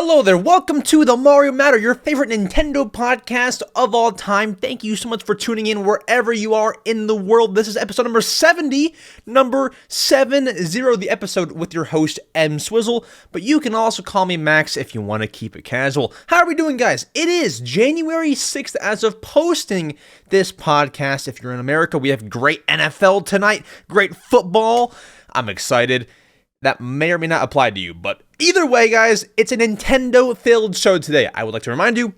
Hello there, welcome to the Mario Matter, your favorite Nintendo podcast of all time. Thank you so much for tuning in wherever you are in the world. This is episode number 70, the episode with your host, EmSwizzle, but you can also call me Max if you want to keep it casual. How are we doing, guys? It is January 6th as of posting this podcast. If you're in America, we have great NFL tonight, great football. I'm excited. That may or may not apply to you, but either way, guys, it's a Nintendo-filled show today. I would like to remind you,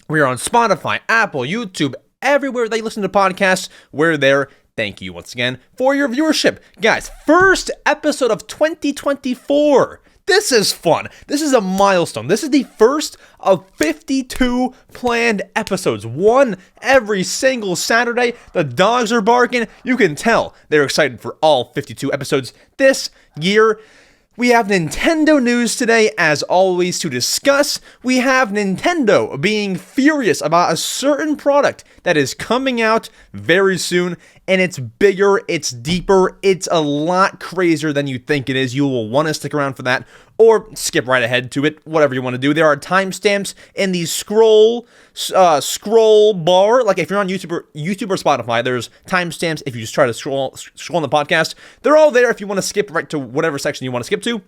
we are on Spotify, Apple, YouTube, everywhere they listen to podcasts, we're there. Thank you once again for your viewership. Guys, first episode of 2024. This is fun. This is a milestone. This is the first of 52 planned episodes. One every single Saturday. The dogs are barking. You can tell they're excited for all 52 episodes this year. We have Nintendo news today, as always, to discuss. We have Nintendo being furious about a certain product that is coming out very soon, and it's bigger, it's deeper, it's a lot crazier than you think it is. You will want to stick around for that, or skip right ahead to it, whatever you want to do. There are timestamps in the scroll bar. Like if you're on YouTube or Spotify, there's timestamps if you just try to scroll on the podcast. They're all there if you want to skip right to whatever section you want to skip to.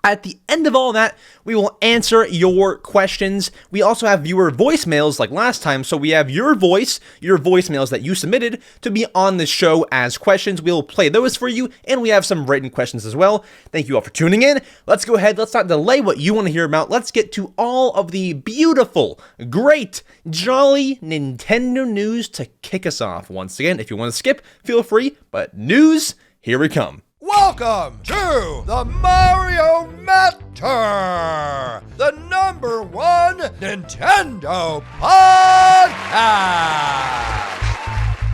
At the end of all that, we will answer your questions. We also have viewer voicemails like last time, so we have your voicemails that you submitted to be on the show as questions. We'll play those for you, and we have some written questions as well. Thank you all for tuning in. Let's go ahead. Let's not delay what you want to hear about. Let's get to all of the beautiful, great, jolly Nintendo news to kick us off. Once again, if you want to skip, feel free, but news, here we come. Welcome to the Mario Matter, the #1 Nintendo podcast.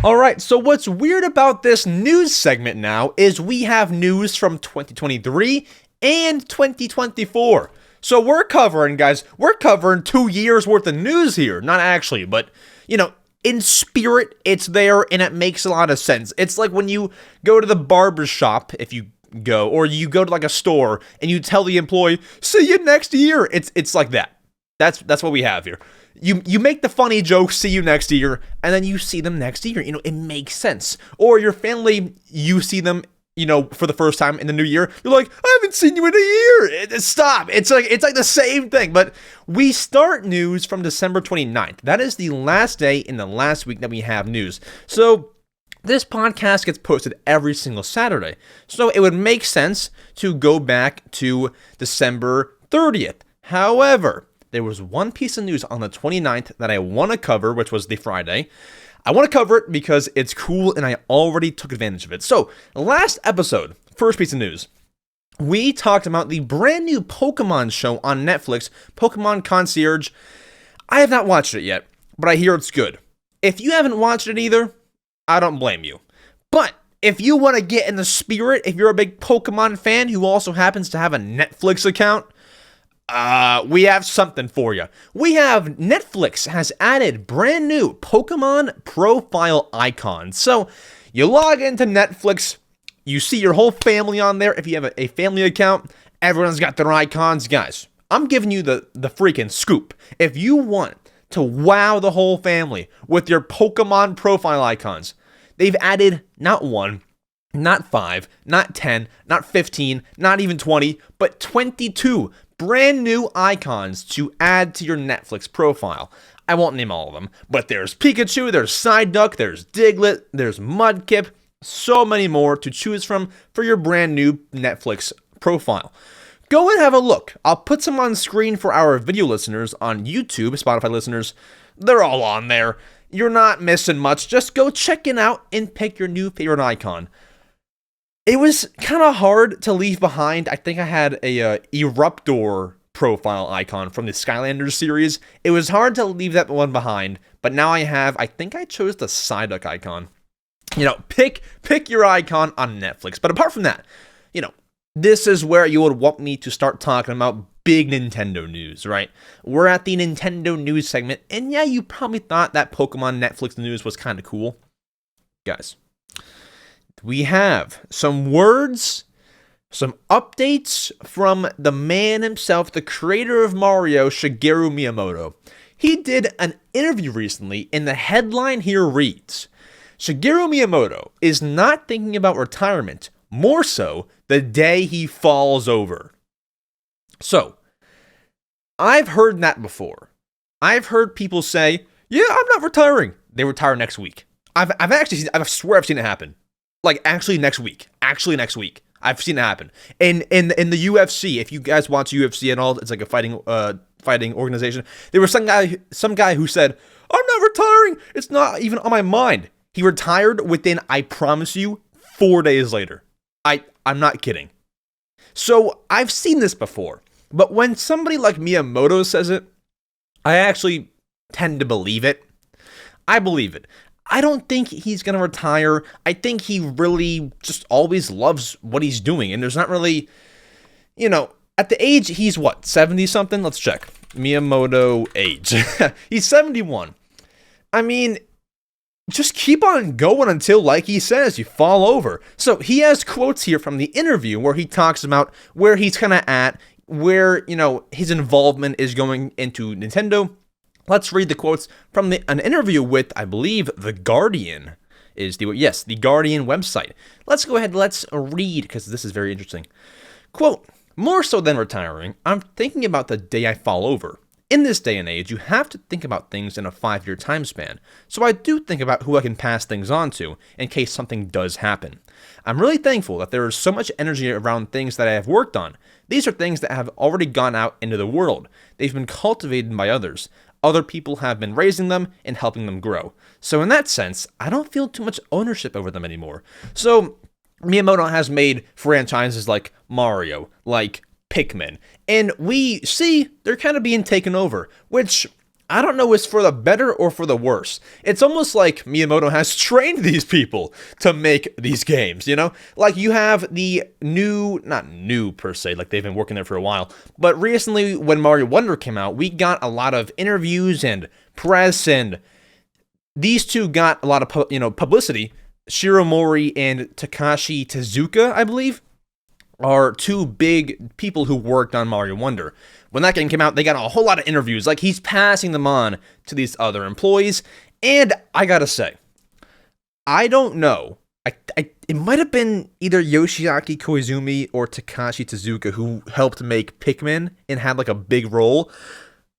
Alright, so what's weird about this news segment now is we have news from 2023 and 2024. So we're covering 2 years worth of news here. Not actually, but, in spirit, it's there, and it makes a lot of sense. It's like when you go to the barber shop, if you go, or you go to like a store, and you tell the employee, "See you next year." It's like that. That's what we have here. You make the funny joke, "See you next year," and then you see them next year. It makes sense. Or your family, you see them, for the first time in the new year, you're like, "I haven't seen you in a year." Stop. It's like the same thing. But we start news from December 29th. That is the last day in the last week that we have news. So this podcast gets posted every single Saturday. So it would make sense to go back to December 30th. However, there was one piece of news on the 29th that I want to cover, which was the Friday. I want to cover it because it's cool and I already took advantage of it. So, last episode, first piece of news, we talked about the brand new Pokemon show on Netflix, Pokemon Concierge. I have not watched it yet, but I hear it's good. If you haven't watched it either, I don't blame you. But if you want to get in the spirit, if you're a big Pokemon fan who also happens to have a Netflix account, we have something for you. Netflix has added brand new Pokemon profile icons. So you log into Netflix, you see your whole family on there. If you have a family account, everyone's got their icons. Guys, I'm giving you the freaking scoop. If you want to wow the whole family with your Pokemon profile icons, they've added not 1, not 5, not 10, not 15, not even 20, but 22 brand new icons to add to your Netflix profile. I won't name all of them, but there's Pikachu, there's Psyduck, there's Diglett, there's Mudkip, so many more to choose from for your brand new Netflix profile. Go and have a look. I'll put some on screen for our video listeners on YouTube, Spotify listeners. They're all on there. You're not missing much. Just go check it out and pick your new favorite icon. It was kind of hard to leave behind. I think I had a Eruptor profile icon from the Skylanders series. It was hard to leave that one behind, but now I think I chose the Psyduck icon. Pick your icon on Netflix. But apart from that, this is where you would want me to start talking about big Nintendo news, right? We're at the Nintendo news segment, and yeah, you probably thought that Pokemon Netflix news was kind of cool. Guys, we have some words some updates from the man himself, the creator of Mario, Shigeru Miyamoto. He did an interview recently, and the headline here reads, Shigeru Miyamoto is not thinking about retirement, more so the day he falls over. So, I've heard that before. I've heard people say, yeah, I'm not retiring. They retire next week. I swear I've seen it happen. Like, actually next week. I've seen it happen. And in the UFC, if you guys watch UFC at all, it's like a fighting organization. There was some guy who said, I'm not retiring. It's not even on my mind. He retired within, I promise you, 4 days later. I'm not kidding. So I've seen this before. But when somebody like Miyamoto says it, I actually tend to believe it. I believe it. I don't think he's going to retire. I think he really just always loves what he's doing. And there's not really, at the age, he's what, 70-something? Let's check. Miyamoto age. He's 71. I mean, just keep on going until, like he says, you fall over. So he has quotes here from the interview where he talks about where he's kind of at, where, his involvement is going into Nintendo. Let's read the quotes from an interview with, I believe, The Guardian is the Guardian website. Let's go ahead, let's read, because this is very interesting. Quote, more so than retiring, I'm thinking about the day I fall over. In this day and age, you have to think about things in a 5-year time span, so I do think about who I can pass things on to in case something does happen. I'm really thankful that there is so much energy around things that I have worked on. These are things that have already gone out into the world. They've been cultivated by others. Other people have been raising them and helping them grow. So in that sense, I don't feel too much ownership over them anymore. So Miyamoto has made franchises like Mario, like Pikmin, and we see they're kind of being taken over, which I don't know is for the better or for the worse. It's almost like Miyamoto has trained these people to make these games, Like you have the not new per se, like they've been working there for a while, but recently when Mario Wonder came out, we got a lot of interviews and press, and these two got a lot of, publicity. Shiro Mori and Takashi Tezuka, I believe, are two big people who worked on Mario Wonder. When that game came out, they got a whole lot of interviews. Like, he's passing them on to these other employees. And I gotta say, I don't know. It might have been either Yoshiaki Koizumi or Takashi Tezuka who helped make Pikmin and had like a big role.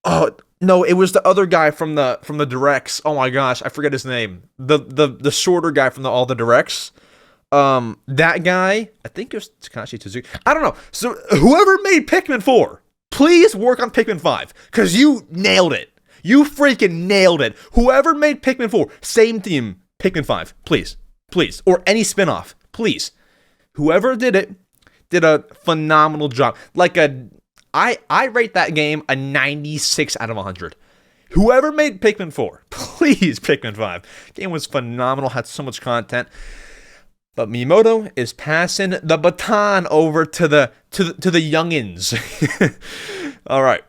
Oh no, it was the other guy from the directs. Oh my gosh, I forget his name. The shorter guy from all the directs. That guy, I think it was Takashi Tezuka. I don't know. So whoever made Pikmin 4, please work on Pikmin 5, because you nailed it. You freaking nailed it. Whoever made Pikmin 4, same team, Pikmin 5, please. Or any spinoff, please. Whoever did it did a phenomenal job. I rate that game a 96 out of 100. Whoever made Pikmin 4, please Pikmin 5. Game was phenomenal, had so much content. But Miyamoto is passing the baton over to the youngins. All right.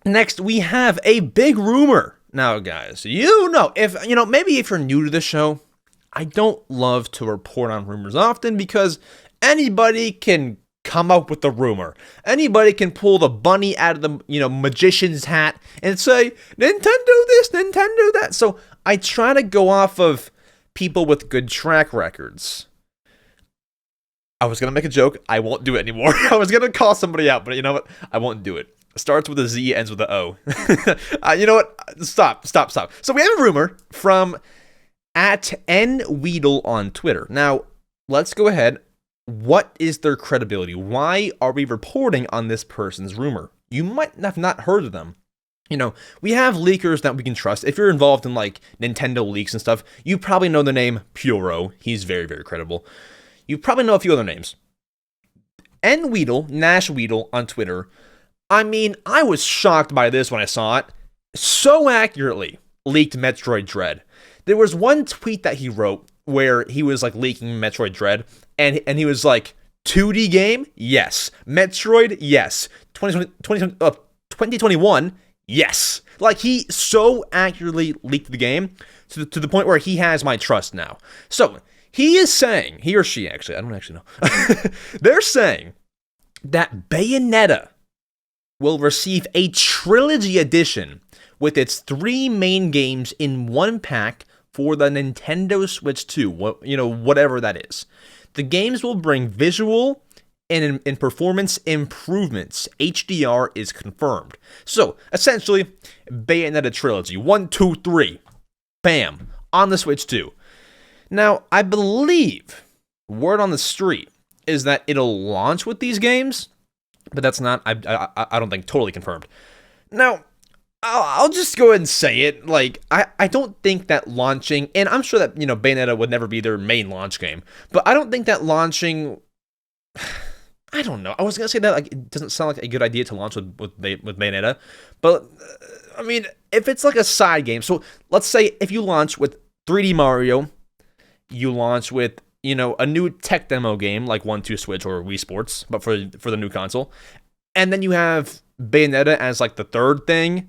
Next, we have a big rumor. Now, guys, maybe if you're new to the show, I don't love to report on rumors often because anybody can come up with a rumor. Anybody can pull the bunny out of the, magician's hat and say, Nintendo this, Nintendo that. So I try to go off of people with good track records. I was going to make a joke. I won't do it anymore. I was going to call somebody out, but you know what? I won't do it. Starts with a Z, ends with an O. You know what? Stop. So we have a rumor from @nweedle on Twitter. Now, let's go ahead. What is their credibility? Why are we reporting on this person's rumor? You might have not heard of them. We have leakers that we can trust. If you're involved in like Nintendo leaks and stuff, you probably know the name Puro. He's very, very credible. You probably know a few other names. nweedle, Nash Weedle on Twitter. I mean, I was shocked by this when I saw it. So accurately leaked Metroid Dread. There was one tweet that he wrote where he was like leaking Metroid Dread, and he was like, 2D game? Yes. Metroid? Yes. 2021? Yes. Like, he so accurately leaked the game to the point where he has my trust now. So, he is saying, he or she actually, I don't actually know. They're saying that Bayonetta will receive a Trilogy edition with its 3 main games in one pack for the Nintendo Switch 2, whatever that is. The games will bring visual and performance improvements. HDR is confirmed. So, essentially, Bayonetta Trilogy, 1, 2, 3, bam, on the Switch 2. Now, I believe, word on the street, is that it'll launch with these games, but that's not, I don't think, totally confirmed. Now, I'll just go ahead and say it, I don't think that launching, and I'm sure that, Bayonetta would never be their main launch game, but I don't think that launching, I don't know, I was going to say that, it doesn't sound like a good idea to launch with Bayonetta, but, I mean, if it's like a side game, so let's say if you launch with 3D Mario, you launch with, a new tech demo game, like 1-2 Switch or Wii Sports, but for the new console, and then you have Bayonetta as, the third thing,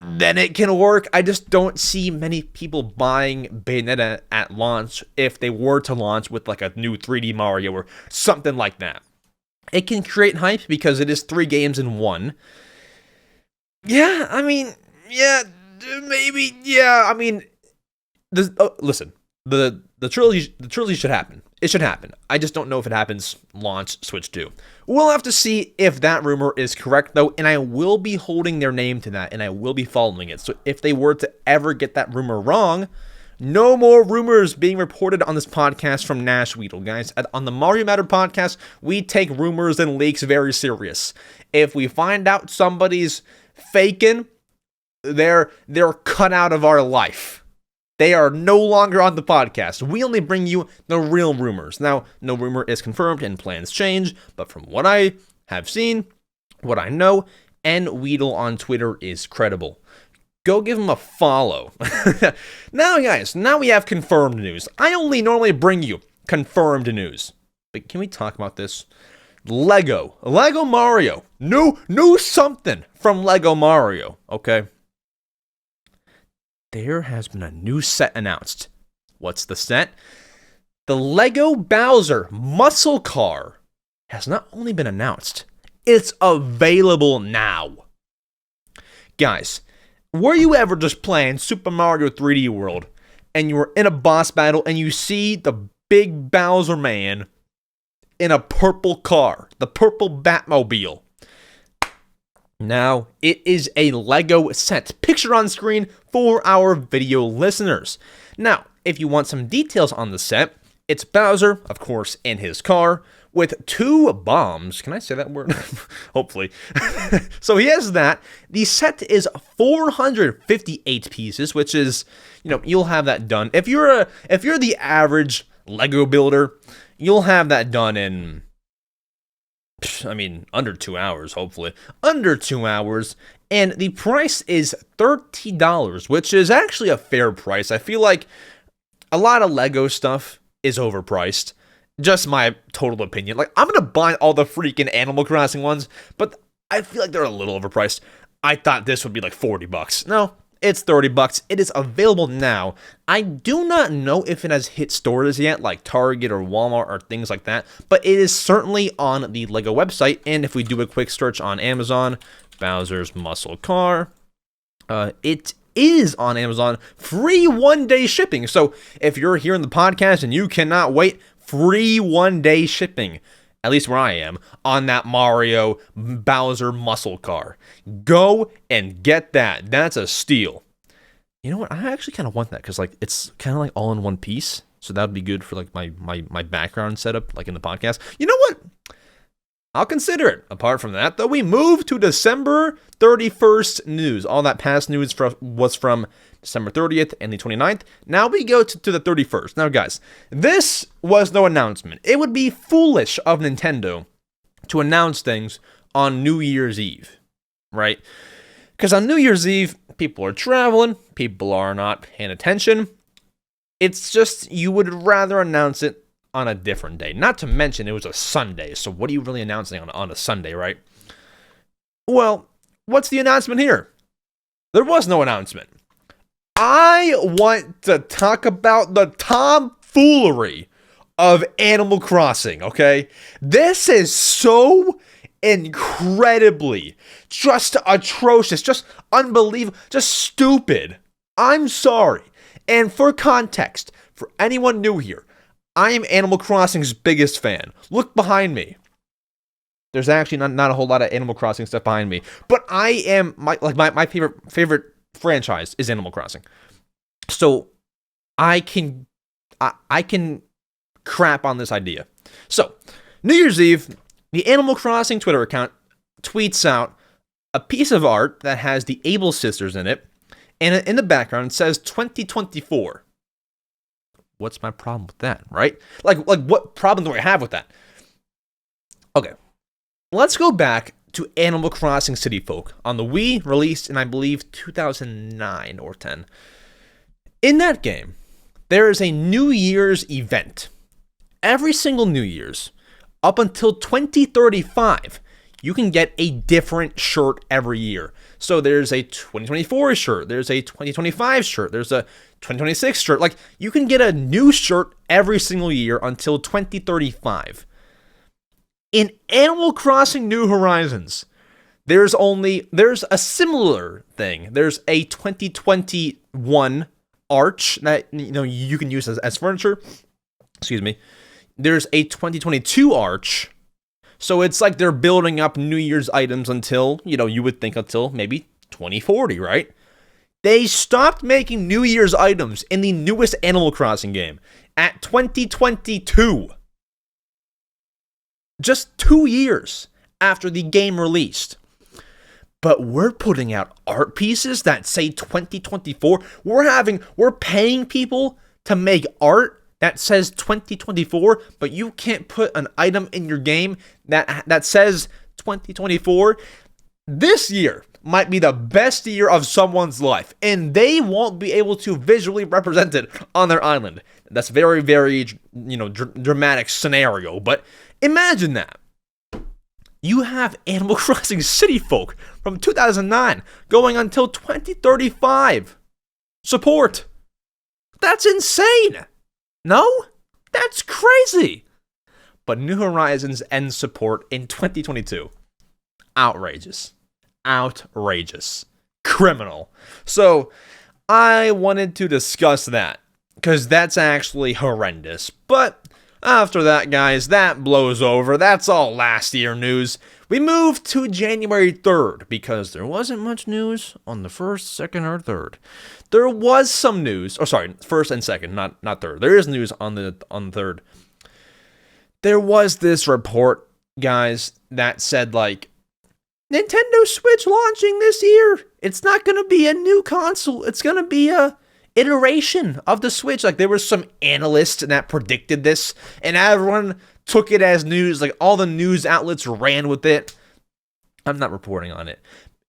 then it can work. I just don't see many people buying Bayonetta at launch if they were to launch with a new 3D Mario or something like that. It can create hype because it is 3 games in one. Yeah, I mean, yeah, maybe, yeah, I mean, listen, the trilogy should happen. It should happen. I just don't know if it happens launch Switch 2. We'll have to see if that rumor is correct, though, and I will be holding their name to that, and I will be following it. So if they were to ever get that rumor wrong, no more rumors being reported on this podcast from Nash Weedle, guys. On the Mario Matter podcast, we take rumors and leaks very serious. If we find out somebody's faking, they're cut out of our life. They are no longer on the podcast. We only bring you the real rumors. Now, no rumor is confirmed and plans change, but from what I have seen, what I know, and Weedle on Twitter is credible. Go give him a follow. Now, guys, now we have confirmed news. I only normally bring you confirmed news. But can we talk about this? Lego Mario. New something from Lego Mario, okay? There has been a new set announced. What's the set? The Lego Bowser Muscle Car has not only been announced, it's available now. Guys, were you ever just playing Super Mario 3D World and you were in a boss battle and you see the big Bowser man in a purple car, the purple Batmobile? Now, it is a Lego set. Picture on screen for our video listeners. Now, if you want some details on the set, it's Bowser, of course, in his car, with 2 bombs. Can I say that word? Hopefully. So he has that. The set is 458 pieces, which is, you'll have that done. If you're the average Lego builder, you'll have that done in, under 2 hours, hopefully. Under 2 hours. And the price is $30, which is actually a fair price. I feel like a lot of Lego stuff is overpriced. Just my total opinion. I'm going to buy all the freaking Animal Crossing ones, but I feel like they're a little overpriced. I thought this would be $40. No, it's $30. It is available now. I do not know if it has hit stores yet, like Target or Walmart or things like that, but it is certainly on the Lego website. And if we do a quick search on Amazon, Bowser's Muscle Car, it is on Amazon, free 1-day shipping. So if you're hearing the podcast and you cannot wait, free 1-day shipping, at least where I am, on that Mario Bowser Muscle Car. Go and get that. That's a steal. You know what? I actually kind of want that because it's kind of all in one piece. So that would be good for my background setup, in the podcast. You know what? I'll consider it. Apart from that, though, we move to December 31st news. All that past news was from December 30th and the 29th. Now we go to the 31st. Now, guys, this was no announcement. It would be foolish of Nintendo to announce things on New Year's Eve, right? Because on New Year's Eve, people are traveling, people are not paying attention. It's just, you would rather announce it on a different day. Not to mention, it was a Sunday, so what are you really announcing on a Sunday, right? Well, what's the announcement here? There was no announcement. I want to talk about the tomfoolery of Animal Crossing, okay? This is so incredibly, just atrocious, just unbelievable, just stupid. I'm sorry. And for context, for anyone new here, I am Animal Crossing's biggest fan. Look behind me. There's actually not a whole lot of Animal Crossing stuff behind me, but I am my favorite franchise is Animal Crossing. So I can crap on this idea. So New Year's Eve, the Animal Crossing Twitter account tweets out a piece of art that has the Able sisters in it, and in the background it says 2024. What's my problem with that, right? Like what problem do I have with that? Okay, let's go back to Animal Crossing City Folk on the Wii, released in, I believe, 2009 or 10. In that game, there is a New Year's event. Every single New Year's, up until 2035, you can get a different shirt every year. So there's a 2024 shirt, there's a 2025 shirt, there's a 2026 shirt. Like, you can get a new shirt every single year until 2035. In Animal Crossing New Horizons, there's a similar thing. There's a 2021 arch that you can use as furniture. Excuse me. There's a 2022 arch. So it's like they're building up New Year's items until, you would think until maybe 2040, right? They stopped making New Year's items in the newest Animal Crossing game at 2022. Just 2 years after the game released. But we're putting out art pieces that say 2024. We're paying people to make art that says 2024, but you can't put an item in your game that says 2024. This year might be the best year of someone's life, and they won't be able to visually represent it on their island. That's a very, very, dramatic scenario, but imagine that. You have Animal Crossing City Folk from 2009 going until 2035. Support. That's insane. No? That's crazy. But New Horizons ends support in 2022. Outrageous. Outrageous. Criminal. So, I wanted to discuss that, because that's actually horrendous. But after that, guys, that blows over. That's all last year news. We moved to January 3rd, because there wasn't much news on the 1st, 2nd, or 3rd. There was some news. Oh, sorry, 1st and 2nd, not 3rd. There is news on the 3rd. There was this report, guys, that said, Nintendo Switch launching this year. It's not going to be a new console. It's going to be a iteration of the Switch. There was some analyst that predicted this, and everyone took it as news. All the news outlets ran with it. I'm not reporting on it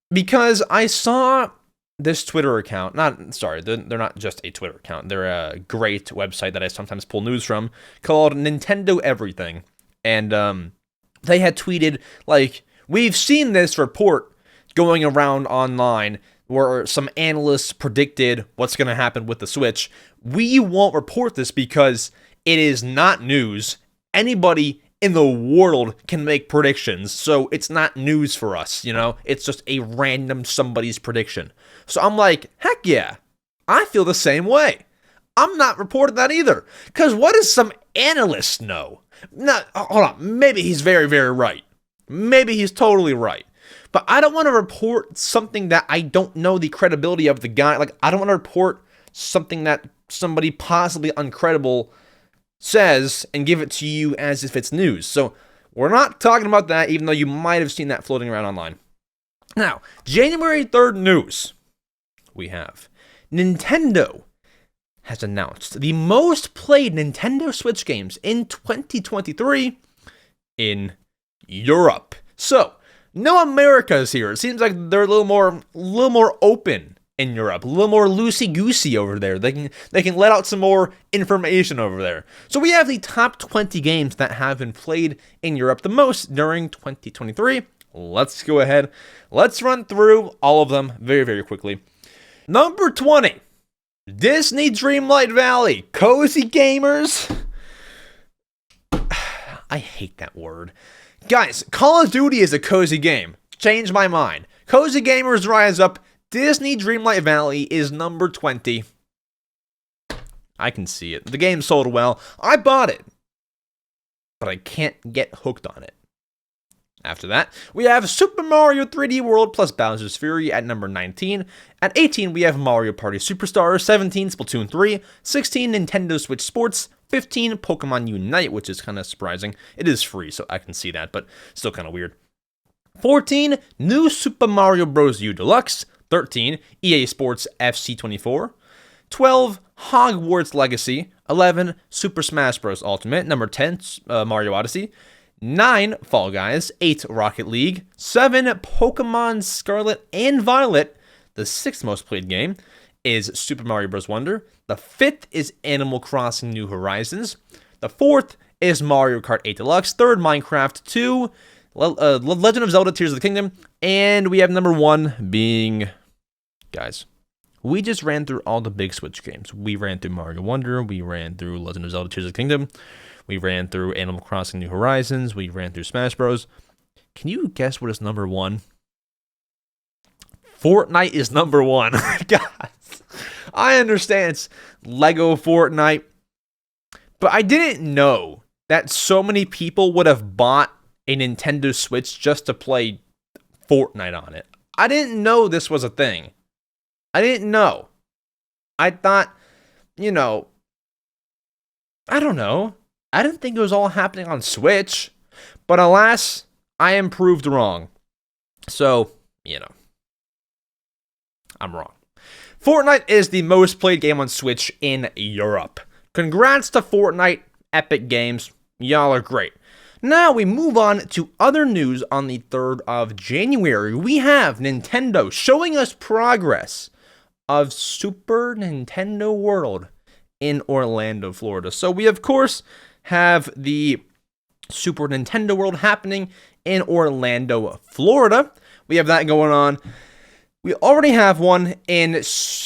because I saw this Twitter account. They're not just a Twitter account. They're a great website that I sometimes pull news from called Nintendo Everything, and they had tweeted we've seen this report going around online where some analysts predicted what's going to happen with the Switch. We won't report this because it is not news. Anybody in the world can make predictions, so it's not news for us, It's just a random somebody's prediction. So I'm like, heck yeah, I feel the same way. I'm not reporting that either, because what does some analyst know? Hold on, maybe he's very, very right. Maybe he's totally right. But I don't want to report something that I don't know the credibility of the guy. I don't want to report something that somebody possibly uncredible says and give it to you as if it's news. So we're not talking about that, even though you might have seen that floating around online. Now, January 3rd news. We have Nintendo has announced the most played Nintendo Switch games in 2023 in Europe. So, no Americas here. It seems like they're a little more open in Europe, a little more loosey-goosey over there. They can let out some more information over there. So we have the top 20 games that have been played in Europe the most during 2023. Let's go ahead. Let's run through all of them very, very quickly. Number 20, Disney Dreamlight Valley. Cozy gamers. I hate that word. Guys, Call of Duty is a cozy game. Change my mind. Cozy gamers rise up. Disney Dreamlight Valley is number 20. I can see it. The game sold well. I bought it. But I can't get hooked on it. After that, we have Super Mario 3D World plus Bowser's Fury at number 19. At 18, we have Mario Party Superstars. 17, Splatoon 3. 16, Nintendo Switch Sports. 15, Pokemon Unite, which is kind of surprising. It is free, so I can see that, but still kind of weird. 14, New Super Mario Bros. U Deluxe. 13, EA Sports FC 24. 12, Hogwarts Legacy. 11, Super Smash Bros. Ultimate. Number 10, Mario Odyssey. 9, Fall Guys. 8, Rocket League. 7, Pokemon Scarlet and Violet. The 6th most played game is Super Mario Bros. Wonder. The 5th is Animal Crossing New Horizons. The 4th is Mario Kart 8 Deluxe. 3rd, Minecraft 2. Legend of Zelda Tears of the Kingdom. And we have number 1 being... Guys, we just ran through all the big Switch games. We ran through Mario Wonder. We ran through Legend of Zelda Tears of the Kingdom. We ran through Animal Crossing New Horizons. We ran through Smash Bros. Can you guess what is number 1? Fortnite is number 1. Guys, I understand it's Lego Fortnite, but I didn't know that so many people would have bought a Nintendo Switch just to play Fortnite on it. I didn't know this was a thing. I didn't know. I thought, I don't know. I didn't think it was all happening on Switch. But alas, I am proved wrong. So, I'm wrong. Fortnite is the most played game on Switch in Europe. Congrats to Fortnite, Epic Games. Y'all are great. Now we move on to other news on the 3rd of January. We have Nintendo showing us progress of Super Nintendo World in Orlando, Florida. So we, of course, have the Super Nintendo World happening in Orlando, Florida. We have that going on. We already have one in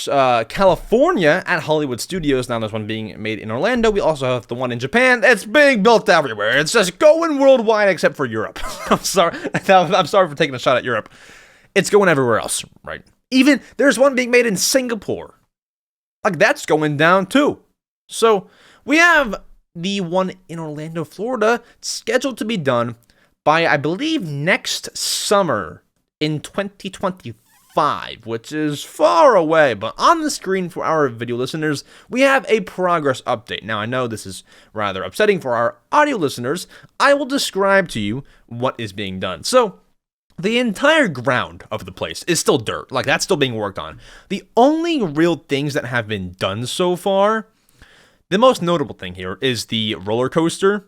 California at Hollywood Studios. Now there's one being made in Orlando. We also have the one in Japan. It's being built everywhere. It's just going worldwide except for Europe. I'm sorry. I'm sorry for taking a shot at Europe. It's going everywhere else, right? Even there's one being made in Singapore. Like, that's going down too. So we have the one in Orlando, Florida, scheduled to be done by, I believe, next summer in 2025, which is far away. But on the screen for our video listeners, we have a progress update. Now, I know this is rather upsetting for our audio listeners. I will describe to you what is being done. So, the entire ground of the place is still dirt. Like, that's still being worked on. The only real things that have been done so far, the most notable thing here is the roller coaster.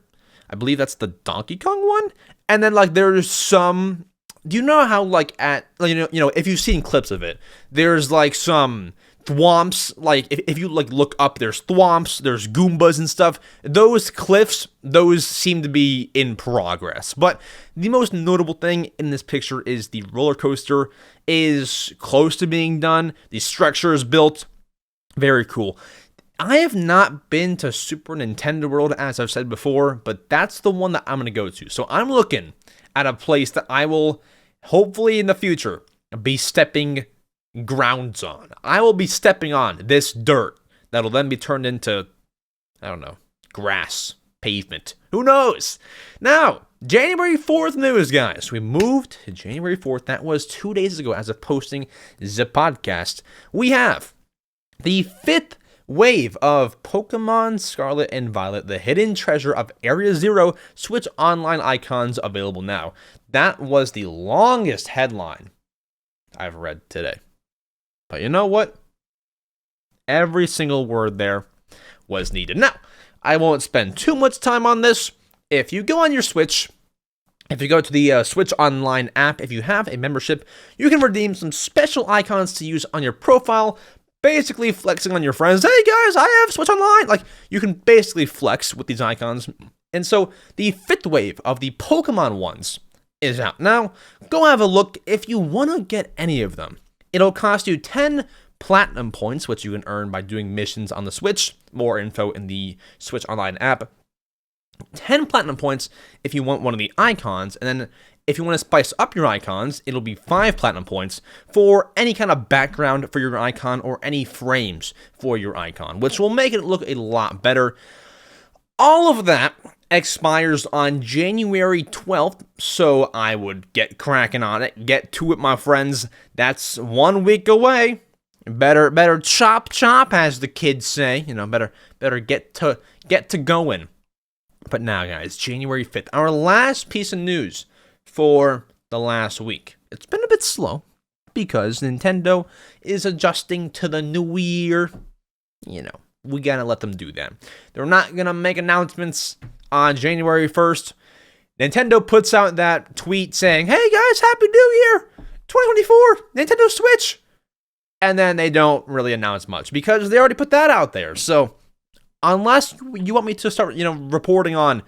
I believe that's the Donkey Kong one. And then, like, there's some... Do you know how, like, if you've seen clips of it, there's, like, some thwomps, like, if you, like, look up, there's thwomps, there's Goombas and stuff. Those cliffs, those seem to be in progress. But the most notable thing in this picture is the roller coaster is close to being done. The structure is built. Very cool. I have not been to Super Nintendo World, as I've said before, but that's the one that I'm going to go to. So I'm looking at a place that I will, hopefully in the future, be stepping grounds on. I will be stepping on this dirt that'll then be turned into, I don't know, grass, pavement. Who knows? Now, January 4th news, guys. We moved to January 4th. That was 2 days ago as of posting the podcast. We have the 5th wave of Pokemon Scarlet and Violet, the hidden treasure of Area Zero Switch Online icons available now. That was the longest headline I've read today. But you know what? Every single word there was needed. Now, I won't spend too much time on this. If you go on your Switch, if you go to the Switch Online app, if you have a membership, you can redeem some special icons to use on your profile, basically flexing on your friends. Hey guys, I have Switch Online. Like, you can basically flex with these icons. And so the 5th wave of the Pokemon ones is out now. Go have a look if you want to get any of them. It'll cost you 10 Platinum points, which you can earn by doing missions on the Switch. More info in the Switch Online app. 10 platinum points if you want one of the icons, and then if you want to spice up your icons, it'll be 5 platinum points for any kind of background for your icon or any frames for your icon, which will make it look a lot better. All of that expires on January 12th, so I would get cracking on it. Get to it, my friends. That's 1 week away. Better chop, as the kids say. Better get to going. But now, guys, January 5th, our last piece of news for the last week. It's been a bit slow because Nintendo is adjusting to the new year. We gotta let them do that. They're not gonna make announcements on January 1st. Nintendo puts out that tweet saying, "Hey guys, Happy New Year! 2024, Nintendo Switch!" And then they don't really announce much because they already put that out there. So, unless you want me to start, reporting on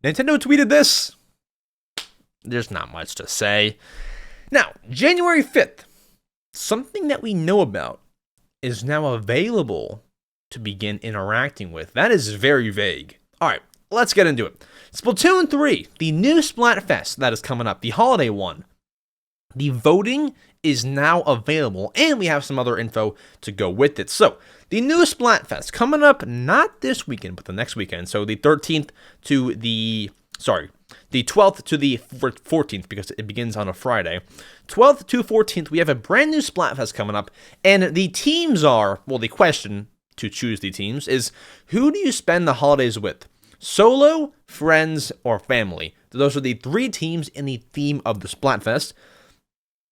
Nintendo tweeted this, there's not much to say. Now, January 5th, something that we know about is now available to begin interacting with. That is very vague. All right, let's get into it. Splatoon 3, the new Splatfest that is coming up, the holiday one. The voting is now available, and we have some other info to go with it. So, the new Splatfest coming up not this weekend, but the next weekend. So, the 12th to the 14th, because it begins on a Friday. 12th to 14th, we have a brand new Splatfest coming up, and the teams are, the question to choose the teams is, who do you spend the holidays with? Solo, friends, or family? Those are the 3 teams in the theme of the Splatfest.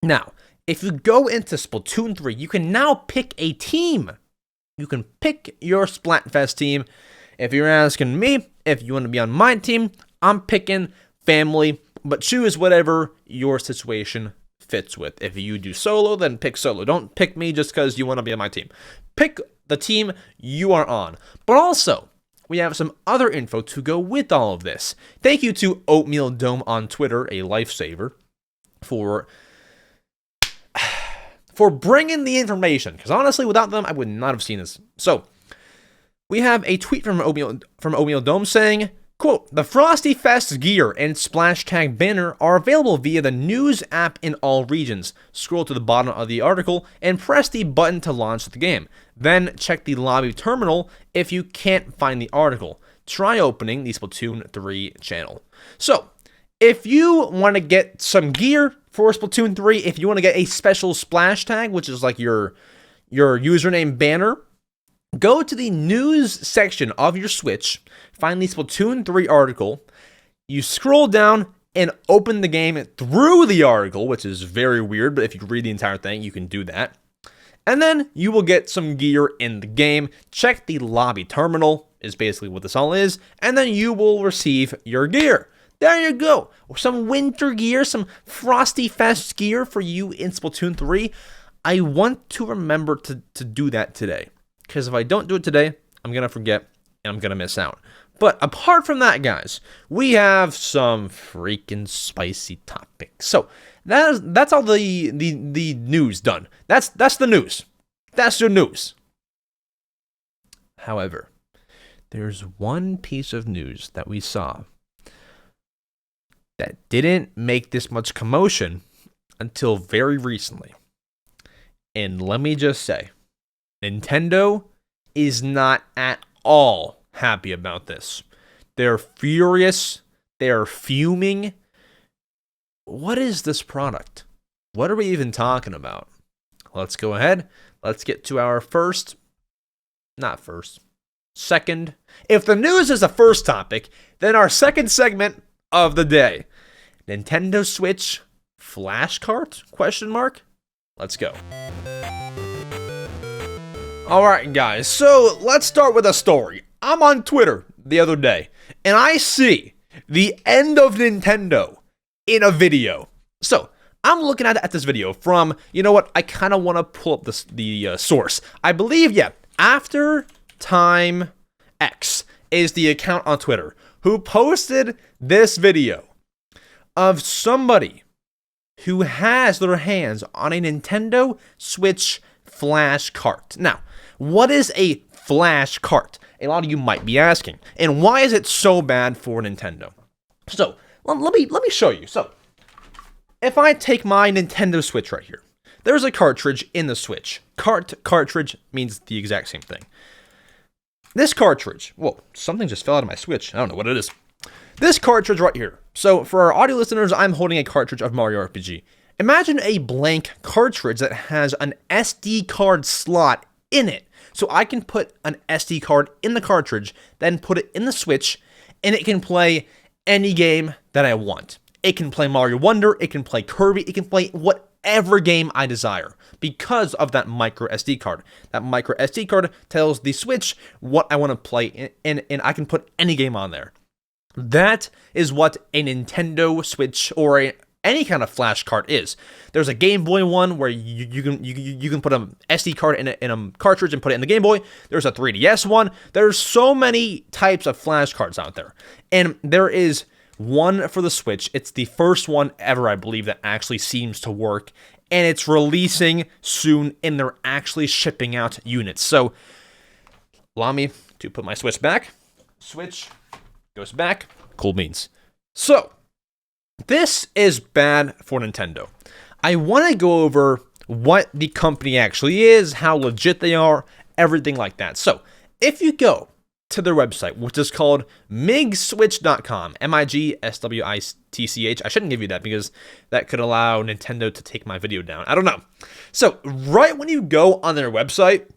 Now, if you go into Splatoon 3, you can now pick a team. You can pick your Splatfest team. If you're asking me if you want to be on my team, I'm picking family, but choose whatever your situation fits with. If you do solo, then pick solo. Don't pick me just because you want to be on my team. Pick the team you are on. But also, we have some other info to go with all of this. Thank you to Oatmeal Dome on Twitter, a lifesaver, for bringing the information. Because honestly, without them, I would not have seen this. So, we have a tweet from Oatmeal Dome saying, quote, "The Frosty Fest gear and splash tag banner are available via the news app in all regions. Scroll to the bottom of the article and press the button to launch the game. Then check the lobby terminal if you can't find the article. Try opening the Splatoon 3 channel." So, if you want to get some gear for Splatoon 3, if you want to get a special splash tag, which is like your username banner, go to the news section of your Switch, find the Splatoon 3 article, you scroll down and open the game through the article, which is very weird, but if you read the entire thing, you can do that. And then you will get some gear in the game. Check the lobby terminal, is basically what this all is, and then you will receive your gear. There you go. Some winter gear, some Frosty Fest gear for you in Splatoon 3. I want to remember to do that today, because if I don't do it today, I'm going to forget and I'm going to miss out. But apart from that, guys, we have some freaking spicy topics. So that's all the news done. That's the news. That's your news. However, there's one piece of news that we saw that didn't make this much commotion until very recently. And let me just say, Nintendo is not at all happy about this. They're furious. They're fuming. What is this product? What are we even talking about? Let's go ahead. Let's get to our second. If the news is the first topic, then our second segment of the day. Nintendo Switch Flash Cart? ? Let's go. Alright guys, so let's start with a story. I'm on Twitter the other day, and I see the end of Nintendo in a video. So, I'm looking at this video from, I kind of want to pull up the source. I believe, After Time X is the account on Twitter who posted this video of somebody who has their hands on a Nintendo Switch Flash Cart. Now, what is a Flash Cart? a lot of you might be asking. And why is it so bad for Nintendo? So, let me show you. So, if I take my Nintendo Switch right here, there's a cartridge in the Switch. Cartridge means the exact same thing. This cartridge, whoa, something just fell out of my Switch. I don't know what it is. This cartridge right here. So, for our audio listeners, I'm holding a cartridge of Mario RPG. Imagine a blank cartridge that has an SD card slot in it. So I can put an SD card in the cartridge, then put it in the Switch, and it can play any game that I want. It can play Mario Wonder, it can play Kirby, it can play whatever game I desire because of that micro SD card. That micro SD card tells the Switch what I want to play, and I can put any game on there. That is what a Nintendo Switch or any kind of flash card is. There's a Game Boy one where you can put an SD card in a cartridge and put it in the Game Boy. There's a 3DS one. There's so many types of flash cards out there. And there is one for the Switch. It's the first one ever, I believe, that actually seems to work. And it's releasing soon, and they're actually shipping out units. So, allow me to put my Switch back. Switch goes back. Cool beans. So, this is bad for Nintendo. I want to go over what the company actually is, how legit they are, everything like that. So, if you go to their website, which is called migswitch.com, MIGSWITCH. I shouldn't give you that because that could allow Nintendo to take my video down. I don't know. So, right when you go on their website,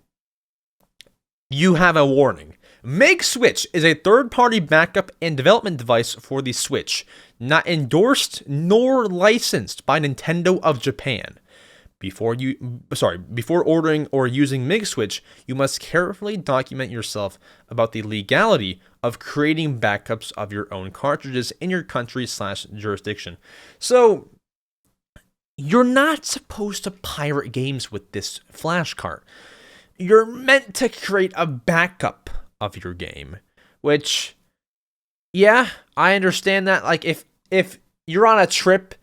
you have a warning. MigSwitch is a third-party backup and development device for the Switch, not endorsed nor licensed by Nintendo of Japan. Before ordering or using MigSwitch, you must carefully document yourself about the legality of creating backups of your own cartridges in your country/jurisdiction. So, you're not supposed to pirate games with this flash card. You're meant to create a backup of your game, which, yeah, I understand that. Like, if you're on a trip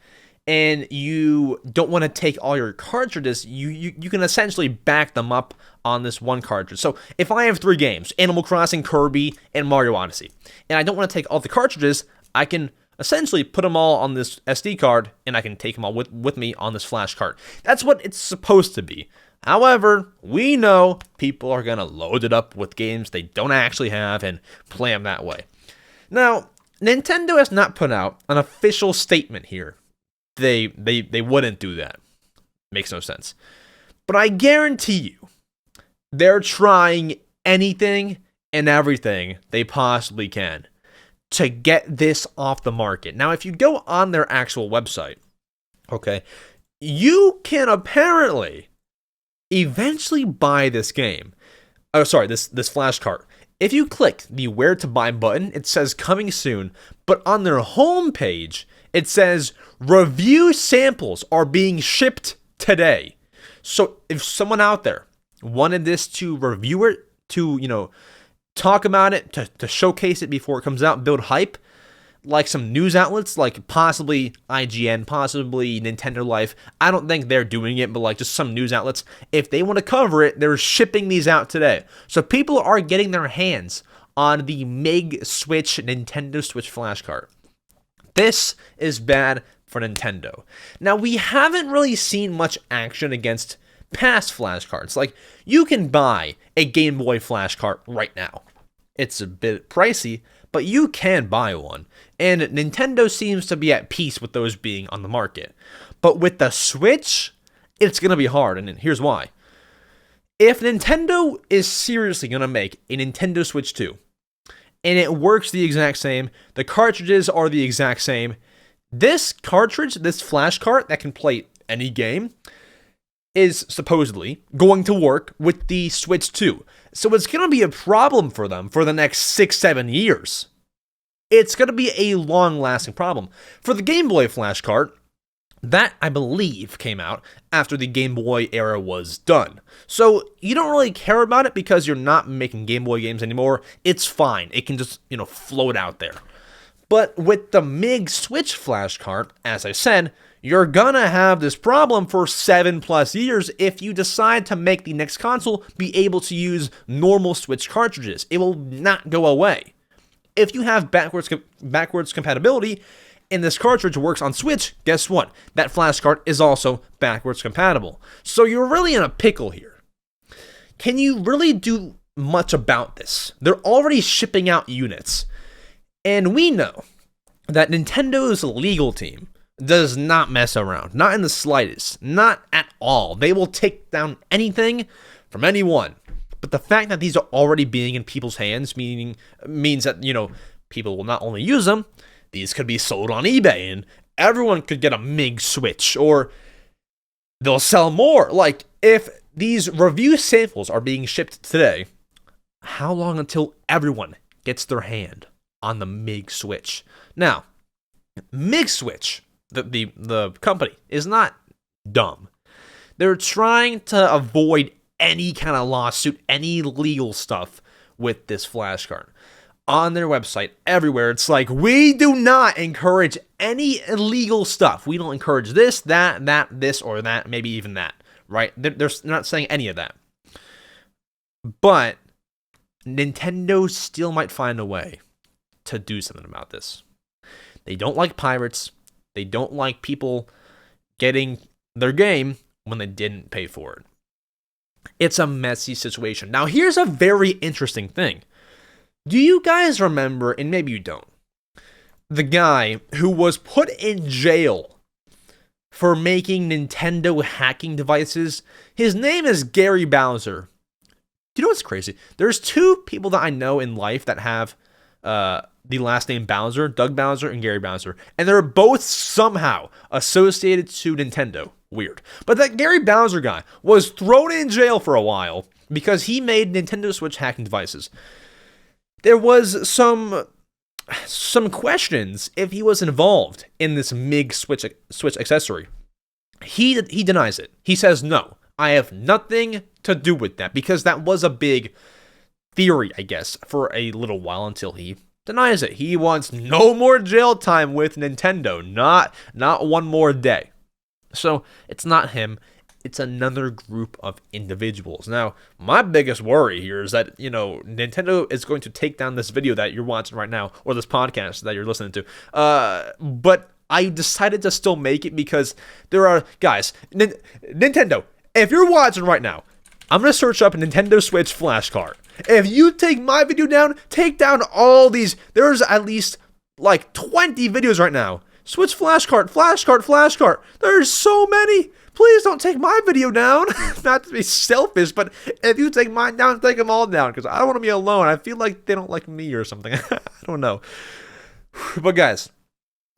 and you don't want to take all your cartridges, you can essentially back them up on this one cartridge. So if I have 3 games, Animal Crossing, Kirby, and Mario Odyssey, and I don't want to take all the cartridges, I can essentially put them all on this SD card, and I can take them all with me on this flash card. That's what it's supposed to be. However, we know people are going to load it up with games they don't actually have and play them that way. Now, Nintendo has not put out an official statement here. They wouldn't do that. Makes no sense. But I guarantee you, they're trying anything and everything they possibly can to get this off the market. Now, if you go on their actual website, okay, you can apparently eventually buy this game. Oh, sorry, this flash card. If you click the where to buy button, it says coming soon, but on their homepage, it says review samples are being shipped today. So if someone out there wanted this to review it, to, talk about it, to showcase it before it comes out, build hype, like some news outlets, like possibly IGN, possibly Nintendo Life. I don't think they're doing it, but like just some news outlets. If they want to cover it, they're shipping these out today. So people are getting their hands on the MigSwitch Nintendo Switch flash card. This is bad for Nintendo. Now, we haven't really seen much action against past flash cards. Like, you can buy a Game Boy flash card right now. It's a bit pricey, but you can buy one. And Nintendo seems to be at peace with those being on the market. But with the Switch, it's going to be hard, and here's why. If Nintendo is seriously going to make a Nintendo Switch 2, and it works the exact same, the cartridges are the exact same, this cartridge, this flash card that can play any game, is supposedly going to work with the Switch 2. So it's going to be a problem for them for the next 6-7 years. It's going to be a long-lasting problem. For the Game Boy flash card, that, I believe, came out after the Game Boy era was done. So you don't really care about it because you're not making Game Boy games anymore. It's fine. It can just, float out there. But with the MigSwitch flash card, as I said, you're gonna have this problem for 7+ years if you decide to make the next console be able to use normal Switch cartridges. It will not go away. If you have backwards compatibility and this cartridge works on Switch, guess what? That flash card is also backwards compatible. So you're really in a pickle here. Can you really do much about this? They're already shipping out units. And we know that Nintendo's legal team does not mess around. Not in the slightest. Not at all. They will take down anything from anyone. But the fact that these are already being in people's hands means that, people will not only use them, these could be sold on eBay and everyone could get a MiG Switch, or they'll sell more. Like, if these review samples are being shipped today, how long until everyone gets their hand on the MiG Switch? Now, MiG Switch, the company, is not dumb. They're trying to avoid any kind of lawsuit, any legal stuff with this flash card. On their website, everywhere, it's like, we do not encourage any illegal stuff. We don't encourage this, that, this, or that, maybe even that, right? They're not saying any of that. But Nintendo still might find a way to do something about this. They don't like pirates. They don't like people getting their game when they didn't pay for it. It's a messy situation. Now, here's a very interesting thing. Do you guys remember, and maybe you don't, the guy who was put in jail for making Nintendo hacking devices? His name is Gary Bowser. Do you know what's crazy? There's two people that I know in life that have the last name Bowser, Doug Bowser and Gary Bowser, and they're both somehow associated to Nintendo. Weird. But that Gary Bowser guy was thrown in jail for a while because he made Nintendo Switch hacking devices. There was some questions if he was involved in this MiG Switch accessory. He denies it. He says, no, I have nothing to do with that, because that was a big theory, I guess, for a little while until he denies it. He wants no more jail time with Nintendo, not one more day. So it's not him. It's another group of individuals. Now, my biggest worry here is that, Nintendo is going to take down this video that you're watching right now, or this podcast that you're listening to. But I decided to still make it because there are, guys, Nintendo, if you're watching right now, I'm going to search up a Nintendo Switch flash card. If you take my video down, take down all these. There's at least like 20 videos right now. Switch flash card. There's so many. Please don't take my video down. Not to be selfish, but if you take mine down, take them all down, because I don't want to be alone. I feel like they don't like me or something. I don't know. But guys,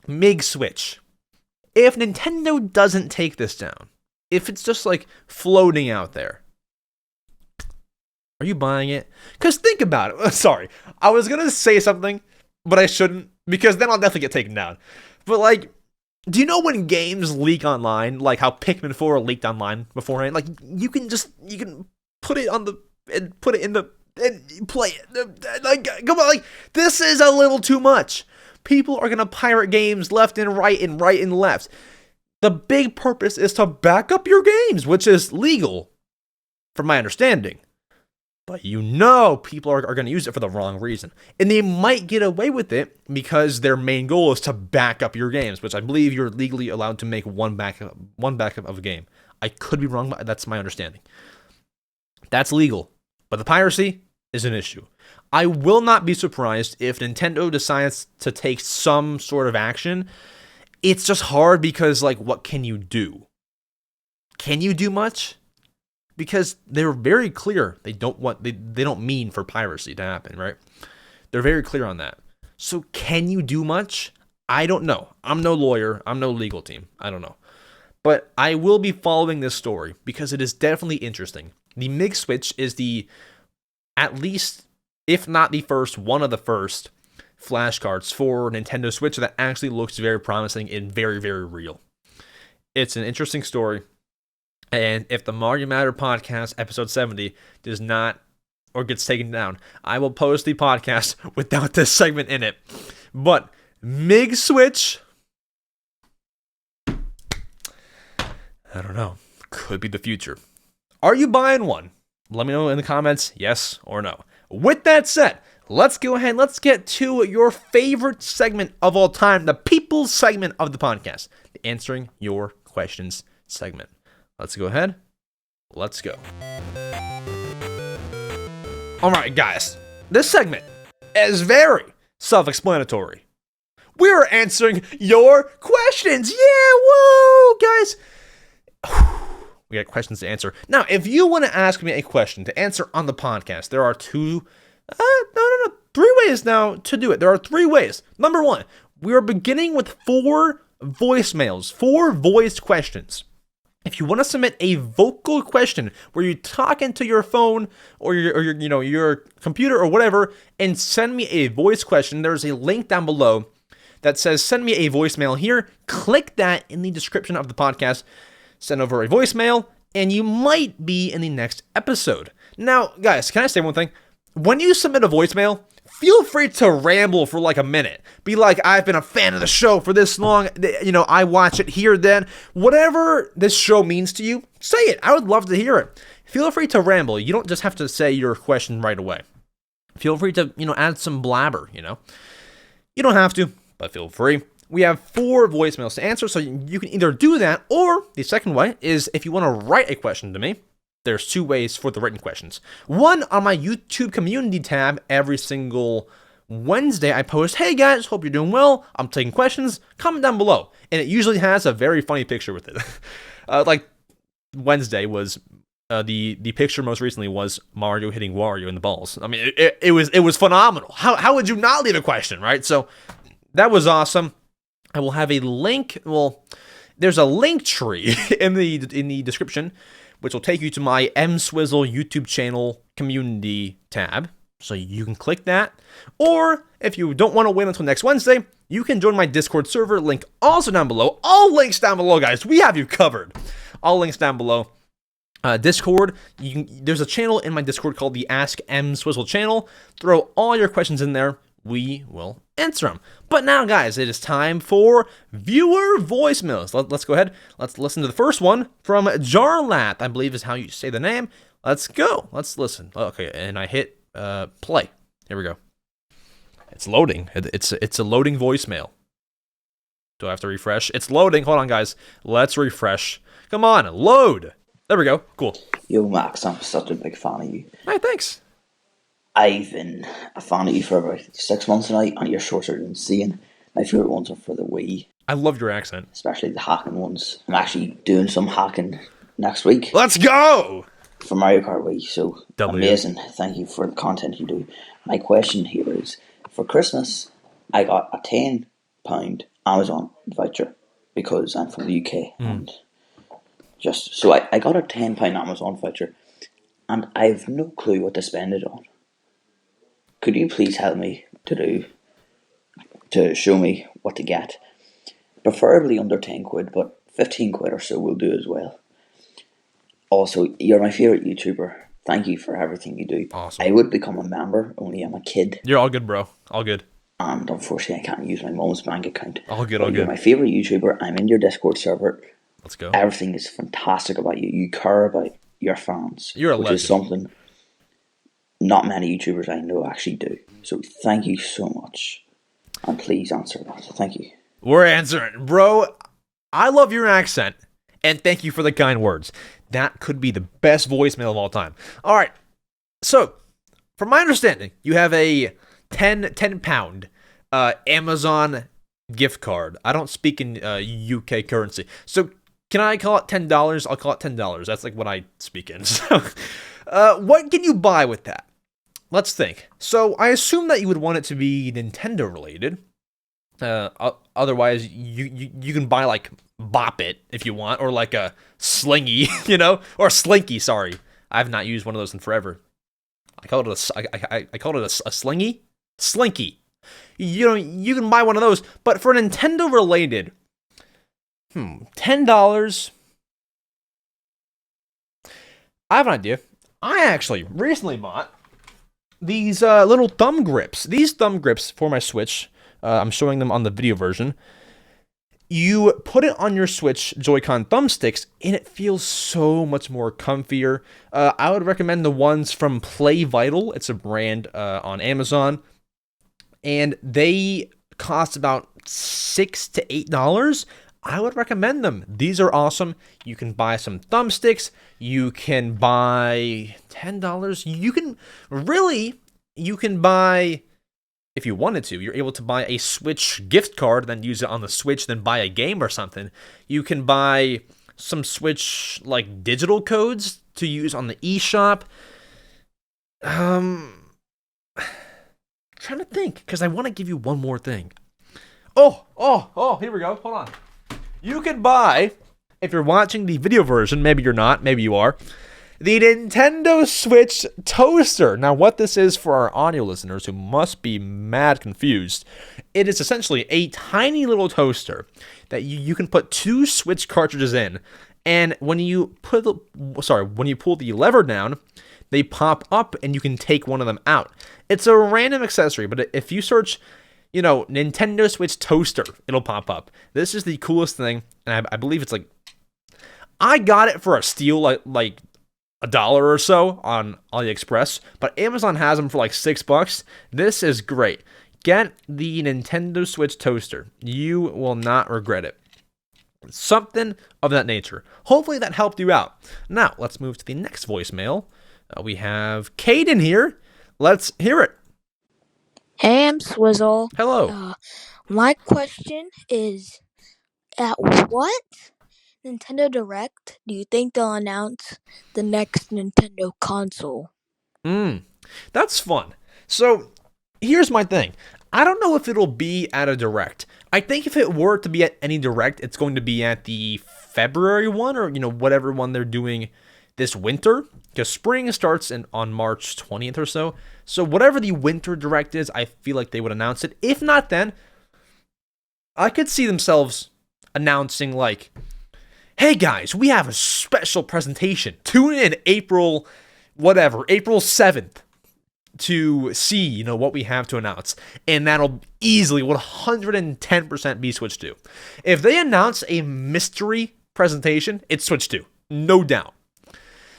MiG Switch. If Nintendo doesn't take this down, if it's just like floating out there, are you buying it? Because think about it. Sorry, I was going to say something, but I shouldn't, because then I'll definitely get taken down. But like, do you know when games leak online, like how Pikmin 4 leaked online beforehand? Like, you can put it on and play it. Like, come on, like, this is a little too much. People are gonna pirate games left and right and left. The big purpose is to back up your games, which is legal, from my understanding. But people are going to use it for the wrong reason. And they might get away with it because their main goal is to back up your games, which I believe you're legally allowed to make one backup of a game. I could be wrong, but that's my understanding. That's legal. But the piracy is an issue. I will not be surprised if Nintendo decides to take some sort of action. It's just hard because, like, what can you do? Can you do much? Because they're very clear they don't mean for piracy to happen, right? They're very clear on that. So can you do much? I don't know. I'm no lawyer. I'm no legal team. I don't know. But I will be following this story because it is definitely interesting. The MiG Switch is at least, if not the first, one of the first flashcards for Nintendo Switch that actually looks very promising and very, very real. It's an interesting story. And if the Mario Matter podcast, episode 70, does not or gets taken down, I will post the podcast without this segment in it. But MiG Switch, I don't know. Could be the future. Are you buying one? Let me know in the comments, yes or no. With that said, let's go ahead. Let's get to your favorite segment of all time, the people's segment of the podcast, the answering your questions segment. Let's go ahead. Let's go. All right, guys. This segment is very self-explanatory. We're answering your questions. Yeah, woo, guys. We got questions to answer. Now, if you want to ask me a question to answer on the podcast, there are three ways now to do it. There are 3 ways. Number 1, we are beginning with 4 voicemails, 4 voiced questions. If you want to submit a vocal question where you talk into your phone or your computer or whatever and send me a voice question, there's a link down below that says send me a voicemail here. Click that in the description of the podcast. Send over a voicemail, and you might be in the next episode. Now, guys, can I say one thing? When you submit a voicemail, feel free to ramble for like a minute. Be like, I've been a fan of the show for this long. I watch it here, then. Whatever this show means to you, say it. I would love to hear it. Feel free to ramble. You don't just have to say your question right away. Feel free to, add some blabber, You don't have to, but feel free. We have 4 voicemails to answer, so you can either do that, or the second way is if you want to write a question to me, there's 2 ways for the written questions. One, on my YouTube community tab, every single Wednesday I post, hey guys, hope you're doing well, I'm taking questions, comment down below. And it usually has a very funny picture with it. Like Wednesday was, the picture most recently was Mario hitting Wario in the balls. I mean, it was phenomenal. How would you not leave a question, right? So that was awesome. I will have a link. Well, there's a link tree in the description, which will take you to my EmSwizzle YouTube channel community tab. So you can click that. Or if you don't want to wait until next Wednesday, you can join my Discord server. Link also down below. All links down below, guys. We have you covered. All links down below. Discord. There's a channel in my Discord called the Ask EmSwizzle channel. Throw all your questions in there. We will answer them. But now, guys, it is time for viewer voicemails. Let's go ahead. Let's listen to the first one from Jarlat, I believe is how you say the name. Let's go. Let's listen. Okay, and I hit play. Here we go. It's loading. It's a loading voicemail. Do I have to refresh? It's loading. Hold on, guys. Let's refresh. Come on, load. There we go. Cool. Yo, Max, I'm such a big fan of you. Hey, thanks. I've been a fan of you for about 6 months now, and your shorts are insane. My favourite ones are for the Wii. I love your accent. Especially the hacking ones. I'm actually doing some hacking next week. Let's go! For Mario Kart Wii, so amazing. Thank you for the content you do. My question here is, for Christmas, I got a £10 Amazon voucher because I'm from the UK. And just so I got a £10 Amazon voucher, and I have no clue what to spend it on. Could you please help me to show me what to get? Preferably under 10 quid, but 15 quid or so will do as well. Also, you're my favourite YouTuber. Thank you for everything you do. Awesome. I would become a member, only I'm a kid. You're all good, bro. All good. And unfortunately, I can't use my mom's bank account. All good, but all good. You're my favourite YouTuber. I'm in your Discord server. Let's go. Everything is fantastic about you. You care about your fans. You're a legend. Which is something not many YouTubers I know actually do. So thank you so much. And please answer that. Thank you. We're answering. Bro, I love your accent. And thank you for the kind words. That could be the best voicemail of all time. All right. So, from my understanding, you have a 10 pound Amazon gift card. I don't speak in UK currency. So, can I call it $10? I'll call it $10. That's like what I speak in. So, what can you buy with that? Let's think. So, I assume that you would want it to be Nintendo related. Otherwise, you can buy like Bop It if you want, or like a Slingy, or Slinky. Sorry, I've not used one of those in forever. I called it a Slingy, Slinky. You can buy one of those, but for Nintendo related, $10. I have an idea. I actually recently bought these little thumb grips. These thumb grips for my Switch. I'm showing them on the video version. You put it on your Switch Joy-Con thumbsticks, and it feels so much more comfier. I would recommend the ones from Play Vital. It's a brand on Amazon, and they cost about $6 to $8. I would recommend them. These are awesome. You can buy some thumbsticks. You can buy $10. You can buy, if you wanted to, you're able to buy a Switch gift card, then use it on the Switch, then buy a game or something. You can buy some Switch, like, digital codes to use on the eShop. Trying to think, because I want to give you one more thing. Oh, here we go. Hold on. You can buy, if you're watching the video version, maybe you're not, maybe you are, the Nintendo Switch Toaster. Now, what this is for our audio listeners who must be mad confused, it is essentially a tiny little toaster that you can put 2 Switch cartridges in, and when you pull the lever down, they pop up and you can take one of them out. It's a random accessory, but if you search, Nintendo Switch Toaster, it'll pop up. This is the coolest thing, and I believe it's like, I got it for a steal, like $1 or so on AliExpress, but Amazon has them for like $6. This is great. Get the Nintendo Switch Toaster. You will not regret it. Something of that nature. Hopefully that helped you out. Now, let's move to the next voicemail. We have Caden here. Let's hear it. Hey, EmSwizzle. Hello. My question is, at what Nintendo Direct do you think they'll announce the next Nintendo console? That's fun. So, here's my thing. I don't know if it'll be at a Direct. I think if it were to be at any Direct, it's going to be at the February one, or, whatever one they're doing this winter, because spring starts on March 20th or so. So whatever the winter Direct is, I feel like they would announce it. If not then, I could see themselves announcing like, hey guys, we have a special presentation. Tune in April 7th to see, what we have to announce. And that'll easily 110% be Switch 2. If they announce a mystery presentation, it's Switch 2. No doubt.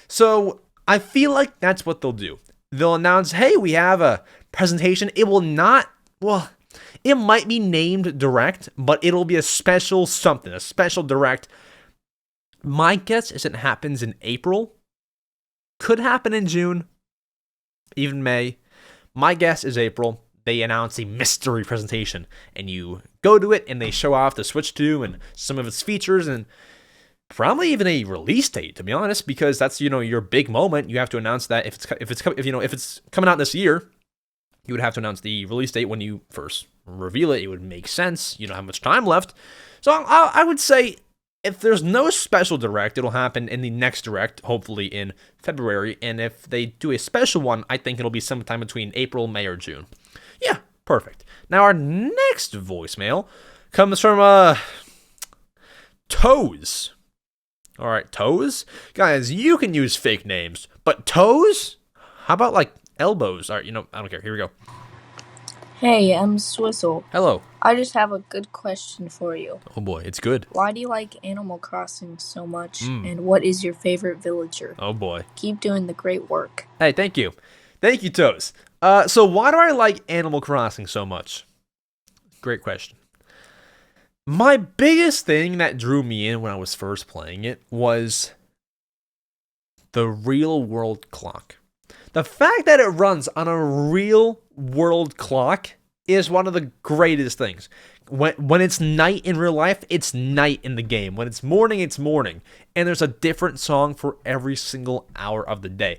So I feel like that's what they'll do. They'll announce, hey, we have a presentation. It will not, it might be named Direct, but it'll be a special something, a special Direct. My guess is it happens in April. Could happen in June, even May. My guess is April. They announce a mystery presentation, and you go to it, and they show off the Switch 2 and some of its features, and probably even a release date, to be honest, because that's, your big moment. You have to announce that if it's coming out this year, you would have to announce the release date when you first reveal it. It would make sense. You don't have much time left. So I would say if there's no special Direct, it'll happen in the next Direct, hopefully in February. And if they do a special one, I think it'll be sometime between April, May, or June. Yeah, perfect. Now our next voicemail comes from Toes. All right, Toes? Guys, you can use fake names, but Toes? How about, like, elbows? All right, I don't care. Here we go. Hey, EmSwizzle. Hello. I just have a good question for you. Oh, boy, it's good. Why do you like Animal Crossing so much, and what is your favorite villager? Oh, boy. Keep doing the great work. Hey, thank you. Thank you, Toes. So why do I like Animal Crossing so much? Great question. My biggest thing that drew me in when I was first playing it was the real world clock. The fact that it runs on a real world clock is one of the greatest things. When it's night in real life, it's night in the game. When it's morning, it's morning. And there's a different song for every single hour of the day.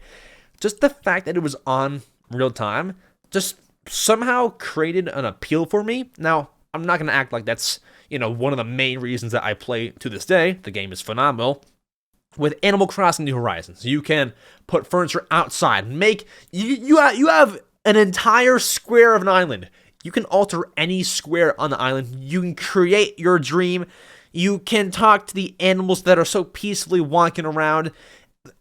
Just the fact that it was on real time just somehow created an appeal for me. Now, I'm not going to act like that's, one of the main reasons that I play to this day. The game is phenomenal. With Animal Crossing New Horizons, you can put furniture outside. You have an entire square of an island. You can alter any square on the island. You can create your dream. You can talk to the animals that are so peacefully walking around.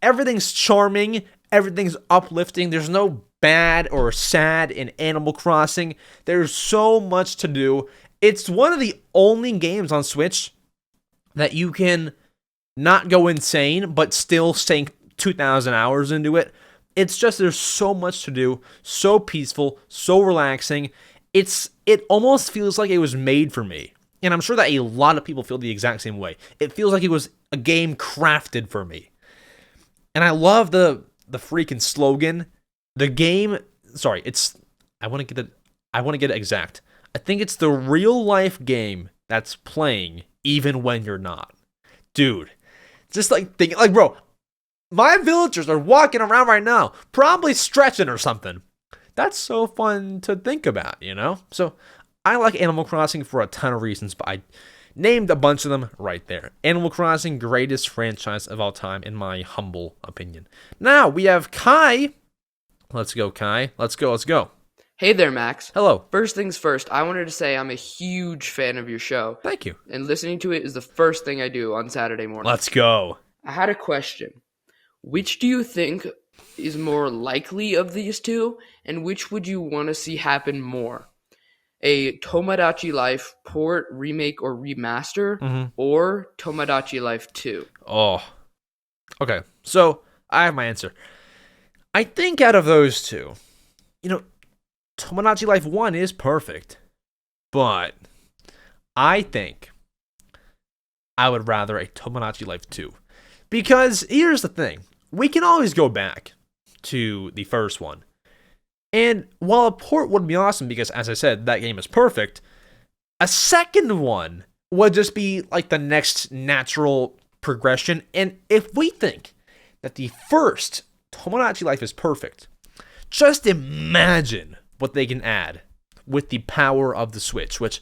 Everything's charming. Everything's uplifting. There's no bad or sad in Animal Crossing. There's so much to do, It's one of the only games on Switch that you can not go insane, but still sink 2,000 hours into it. It's just, there's so much to do, so peaceful, so relaxing. It almost feels like it was made for me. And I'm sure that a lot of people feel the exact same way. It feels like it was a game crafted for me. And I love the freaking slogan. The game, sorry, I want to get it exact. I think it's the real life game that's playing even when you're not. Dude, just like thinking, like, bro, my villagers are walking around right now, probably stretching or something. That's so fun to think about, you know? So I like Animal Crossing for a ton of reasons, but I named a bunch of them right there. Animal Crossing, greatest franchise of all time, in my humble opinion. Now we have Kai. Let's go, Kai. Let's go. Hey there, Max. Hello. First things first, I wanted to say I'm a huge fan of your show. Thank you. And listening to it is the first thing I do on Saturday morning. Let's go. I had a question. Which do you think is more likely of these two, and which would you want to see happen more? A Tomodachi Life port, remake, or remaster, or Tomodachi Life 2? Oh. Okay, so I have my answer. I think out of those two, Tomodachi Life 1 is perfect, but I think I would rather a Tomodachi Life 2. Because here's the thing. We can always go back to the first one. And while a port would be awesome, because as I said, that game is perfect, a second one would just be like the next natural progression. And if we think that the first Tomodachi Life is perfect, just imagine what they can add with the power of the Switch, which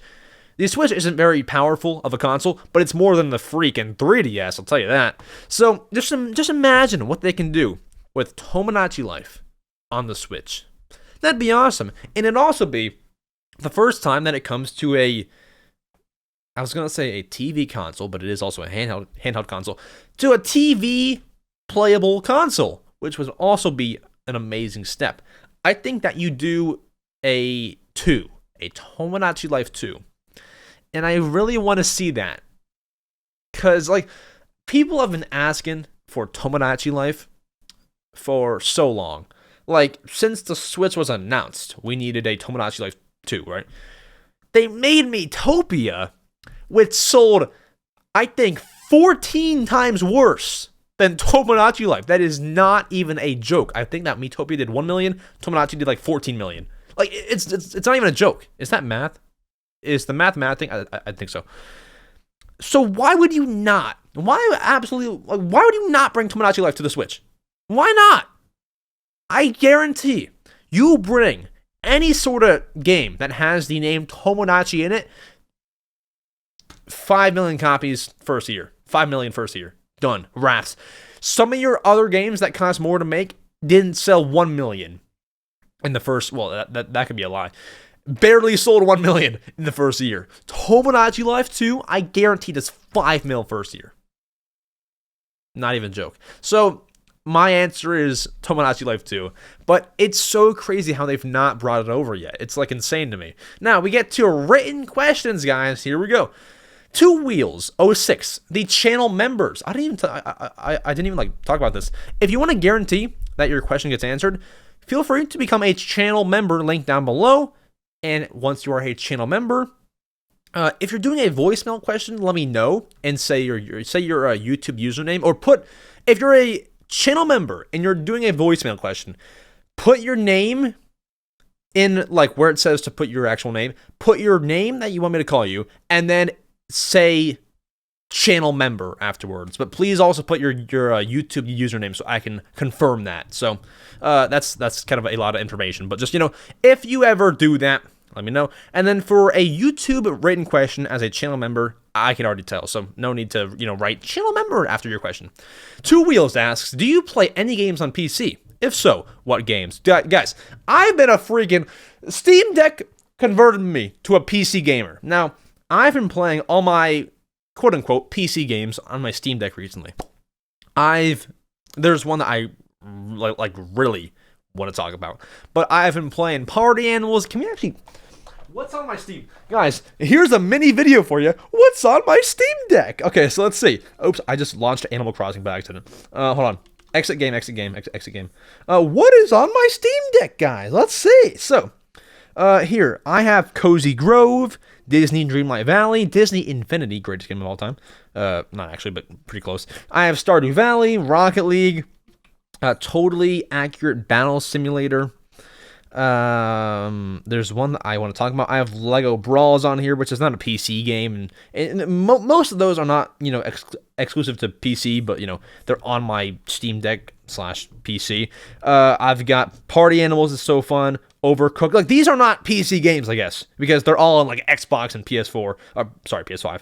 the Switch isn't very powerful of a console, but it's more than the freaking 3DS, I'll tell you that. So just imagine what they can do with Tomodachi Life on the Switch. That'd be awesome. And it'd also be the first time that it comes to I was going to say a TV console, but it is also a handheld console, to a TV playable console, which would also be an amazing step. I think that you do a Tomodachi Life 2. And I really want to see that. Because, people have been asking for Tomodachi Life for so long. Since the Switch was announced, we needed a Tomodachi Life 2, right? They made Miitopia, which sold, I think, 14 times worse than Tomodachi Life. That is not even a joke. I think that Miitopia did 1 million, Tomodachi did 14 million. It's not even a joke. Is that math? Is the math thing? I think so. So why would you not? Why would you not bring Tomodachi Life to the Switch? Why not? I guarantee you bring any sort of game that has the name Tomodachi in it, 5 million copies first year. 5 million first year. Done. Wraps. Some of your other games that cost more to make didn't sell 1 million in the first, well, that could be a lie. Barely sold 1 million in the first year. Tomodachi Life 2, I guarantee does 5 mil first year. Not even a joke. So, my answer is Tomodachi Life 2. But it's so crazy how they've not brought it over yet. It's insane to me. Now, we get to written questions, guys. Here we go. Two Wheels 06, the channel members. I didn't even talk about this. If you want to guarantee that your question gets answered, feel free to become a channel member, link down below. And once you are a channel member, if you're doing a voicemail question, let me know and say your YouTube username, or if you're a channel member and you're doing a voicemail question, put your name in where it says to put your actual name, put your name that you want me to call you, and then say channel member afterwards. But please also put your YouTube username so I can confirm that. So that's kind of a lot of information. But just, if you ever do that, let me know. And then for a YouTube written question as a channel member, I can already tell. So no need to, write channel member after your question. Two Wheels asks, do you play any games on PC? If so, what games? Guys, I've been a freaking Steam Deck converted me to a PC gamer. Now, I've been playing all my quote-unquote PC games on my Steam Deck recently. There's one that I really want to talk about, but I've been playing Party Animals. Can we actually What's on my Steam? Guys, here's a mini video for you. What's on my Steam Deck? Okay, so let's see. Oops, I just launched Animal Crossing by accident. Hold on. Exit game. What is on my Steam Deck, guys? Let's see. So, here, I have Cozy Grove, Disney Dreamlight Valley, Disney Infinity, greatest game of all time. Not actually, but pretty close. I have Stardew Valley, Rocket League, Totally Accurate Battle Simulator. There's one that I want to talk about. I have Lego Brawls on here, which is not a PC game, and most of those are not, exclusive to PC, but they're on my Steam Deck / PC. I've got Party Animals is so fun. Overcooked. Like, these are not PC games, I guess, because they're all on like Xbox and PS4. PS5.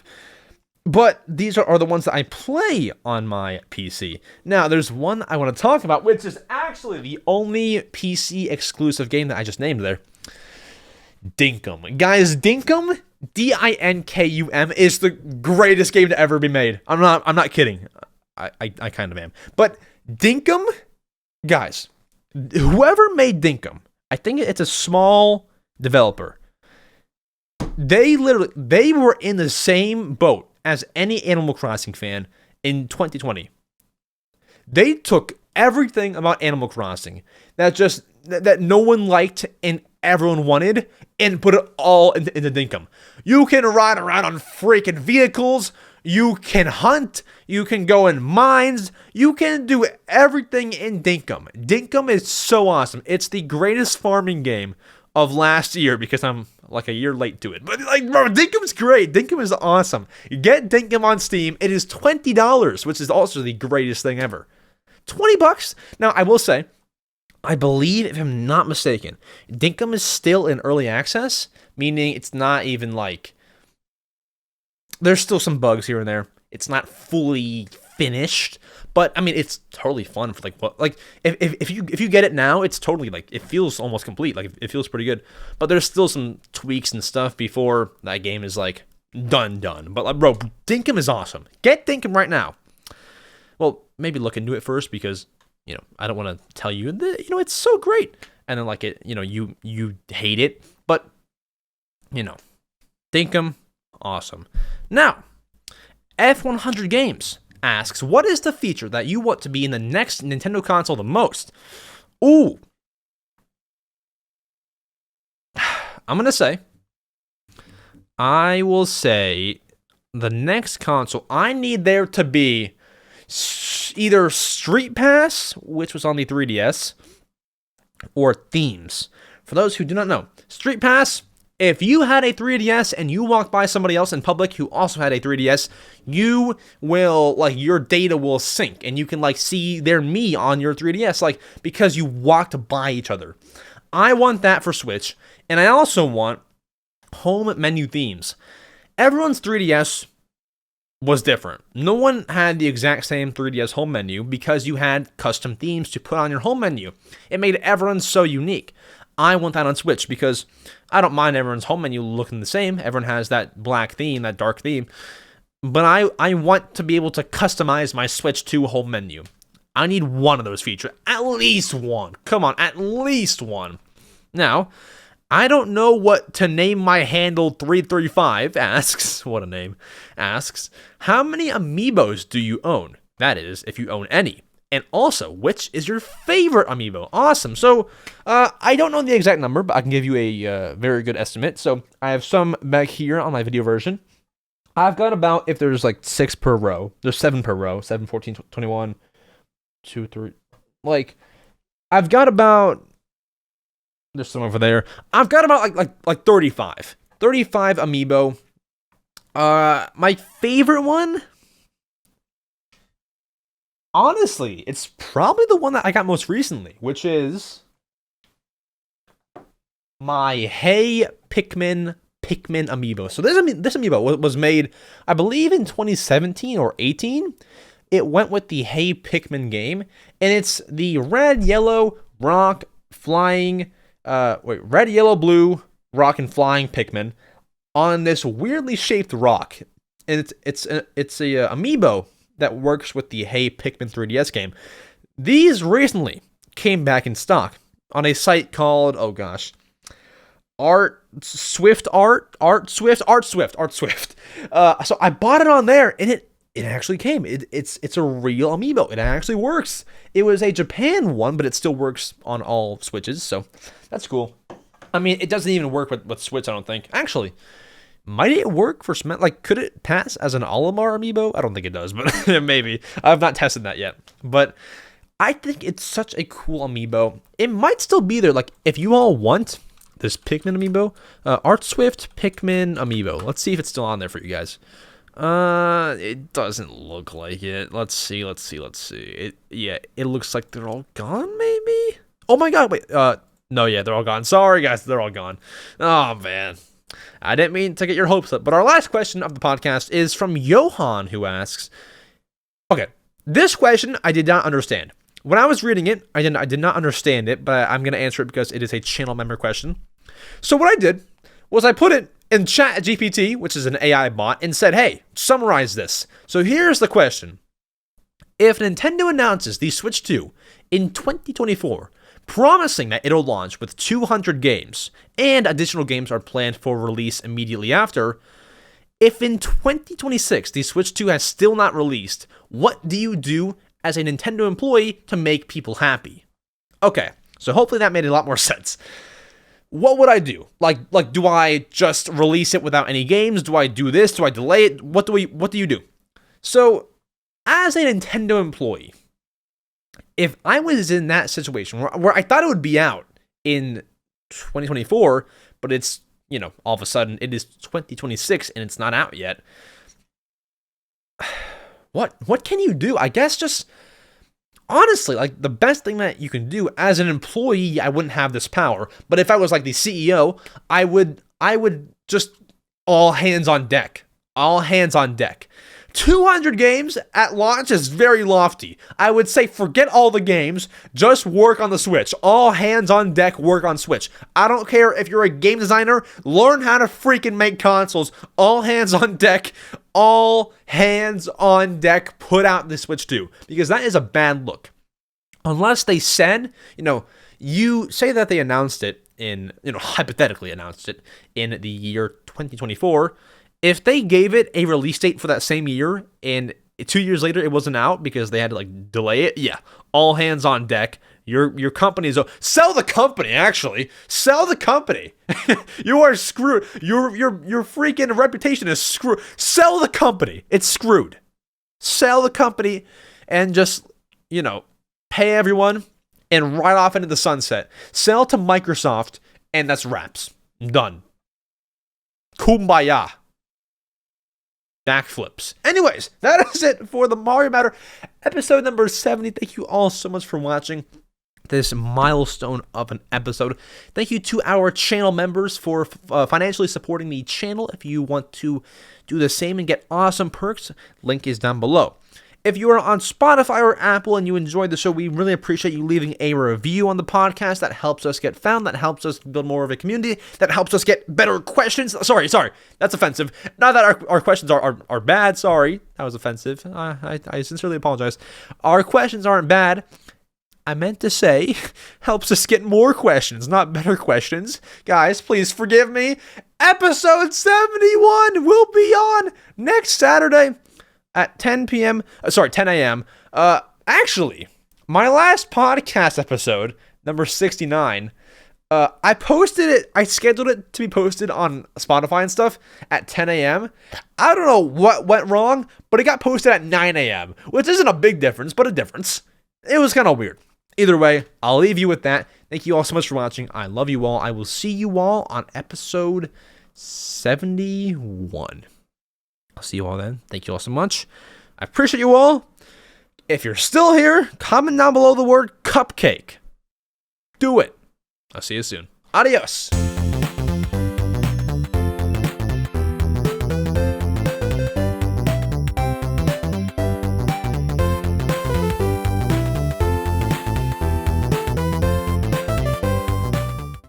But these are the ones that I play on my PC. Now, there's one I want to talk about, which is actually the only PC exclusive game that I just named there. Dinkum. Guys, Dinkum, Dinkum, is the greatest game to ever be made. I'm not kidding. I kind of am. But Dinkum, guys, whoever made Dinkum, I think it's a small developer. They were in the same boat as any Animal Crossing fan in 2020. They took everything about Animal Crossing that no one liked and everyone wanted and put it all into Dinkum. You can ride around on freaking vehicles, you can hunt, you can go in mines, you can do everything in Dinkum. Dinkum is so awesome. It's the greatest farming game of last year because I'm like a year late to it. But bro, Dinkum's great. Dinkum is awesome. Get Dinkum on Steam. It is $20, which is also the greatest thing ever. $20? Now, I will say, I believe, if I'm not mistaken, Dinkum is still in early access, meaning it's not even like, there's still some bugs here and there. It's not fully finished, but I mean, it's totally fun for if you get it now, it's totally it feels almost complete. It feels pretty good, but there's still some tweaks and stuff before that game is done. But bro, Dinkum is awesome. Get Dinkum right now. Well, maybe look into it first because I don't want to tell you that it's so great and then you hate it, but Dinkum, awesome. Now, F100 Games asks, what is the feature that you want to be in the next Nintendo console the most? Ooh. I will say the next console, I need there to be either Street Pass, which was on the 3DS, or Themes. For those who do not know, Street Pass, if you had a 3DS and you walked by somebody else in public who also had a 3DS, you will, your data will sync and you can, see their me on your 3DS, because you walked by each other. I want that for Switch, and I also want home menu themes. Everyone's 3DS was different. No one had the exact same 3DS home menu because you had custom themes to put on your home menu. It made everyone so unique. I want that on Switch because I don't mind everyone's home menu looking the same. Everyone has that black theme, that dark theme. But I want to be able to customize my Switch 2 home menu. I need one of those features. At least one. Come on, at least one. Now, I don't know what to name my handle 335 asks. What a name. Asks, how many amiibos do you own? That is, if you own any. And also, which is your favorite amiibo? Awesome. So, I don't know the exact number, but I can give you a very good estimate. So, I have some back here on my video version. I've got about, if there's 6 per row, there's 7 per row, 7, 14, 21, 2, 3. I've got about, there's some over there. I've got about like 35. 35 amiibo. My favorite one? Honestly, it's probably the one that I got most recently, which is my Hey Pikmin amiibo. So this amiibo was made, I believe, in 2017 or 18. It went with the Hey Pikmin game, and it's the red, yellow, rock, flying, red, yellow, blue, rock, and flying Pikmin on this weirdly shaped rock. And it's a amiibo that works with the Hey Pikmin 3DS game. These recently came back in stock on a site called, Art Swift. So I bought it on there, and it actually came. It's a real amiibo. It actually works. It was a Japan one, but it still works on all Switches, so that's cool. I mean, it doesn't even work with Switch, I don't think. Actually, might it work for Smash? Like, could it pass as an Olimar amiibo? I don't think it does, but maybe. I've not tested that yet. But I think it's such a cool amiibo. It might still be there. Like, if you all want this Pikmin amiibo, Art Swift Pikmin amiibo. Let's see if it's still on there for you guys. It doesn't look like it. Let's see. It looks like they're all gone, maybe? Oh my god, wait. No, yeah, they're all gone. Sorry, guys, they're all gone. Oh, man. I didn't mean to get your hopes up. But our last question of the podcast is from Johan, who asks, okay, this question I did not understand. When I was reading it, I did not understand it, but I'm going to answer it because it is a channel member question. So what I did was I put it in ChatGPT, which is an AI bot, and said, hey, summarize this. So here's the question. If Nintendo announces the Switch 2 in 2024, promising that it'll launch with 200 games, and additional games are planned for release immediately after, if in 2026 the Switch 2 has still not released, what do you do as a Nintendo employee to make people happy? Okay, so hopefully that made a lot more sense. What would I do? Like, do I just release it without any games? Do I do this? Do I delay it? What do you do? So, as a Nintendo employee, if I was in that situation where I thought it would be out in 2024, but it's, all of a sudden it is 2026 and it's not out yet, what can you do? I guess just, honestly, like, the best thing that you can do as an employee, I wouldn't have this power, but if I was like the CEO, I would just all hands on deck. 200 games at launch is very lofty. I would say forget all the games, just work on the Switch. All hands on deck, work on Switch. I don't care if you're a game designer, learn how to freaking make consoles. All hands on deck, put out the Switch 2. Because that is a bad look. Unless they said, you say that they announced it hypothetically announced it in the year 2024. If they gave it a release date for that same year and 2 years later it wasn't out because they had to delay it, yeah, all hands on deck. Your company is sell the company. Actually, sell the company. You are screwed. Your freaking reputation is screwed. Sell the company. It's screwed. Sell the company and just pay everyone and ride off into the sunset. Sell to Microsoft and that's wraps. Done. Kumbaya. Backflips. Anyways, that is it for the Mario Matter episode number 70. Thank you all so much for watching this milestone of an episode. Thank you to our channel members for financially supporting the channel. If you want to do the same and get awesome perks, link is down below. If you are on Spotify or Apple and you enjoyed the show, we really appreciate you leaving a review on the podcast. That helps us get found. That helps us build more of a community. That helps us get better questions. Sorry, that's offensive. Not that our questions are bad. Sorry, that was offensive. I sincerely apologize. Our questions aren't bad. I meant to say helps us get more questions, not better questions. Guys, please forgive me. Episode 71 will be on next Saturday at 10 a.m. Actually, my last podcast episode, number 69, I posted it, I scheduled it to be posted on Spotify and stuff at 10 a.m. I don't know what went wrong, but it got posted at 9 a.m., which isn't a big difference, but a difference. It was kind of weird. Either way, I'll leave you with that. Thank you all so much for watching. I love you all. I will see you all on episode 71. I'll see you all then. Thank you all so much. I appreciate you all. If you're still here, comment down below the word cupcake. Do it. I'll see you soon. Adios.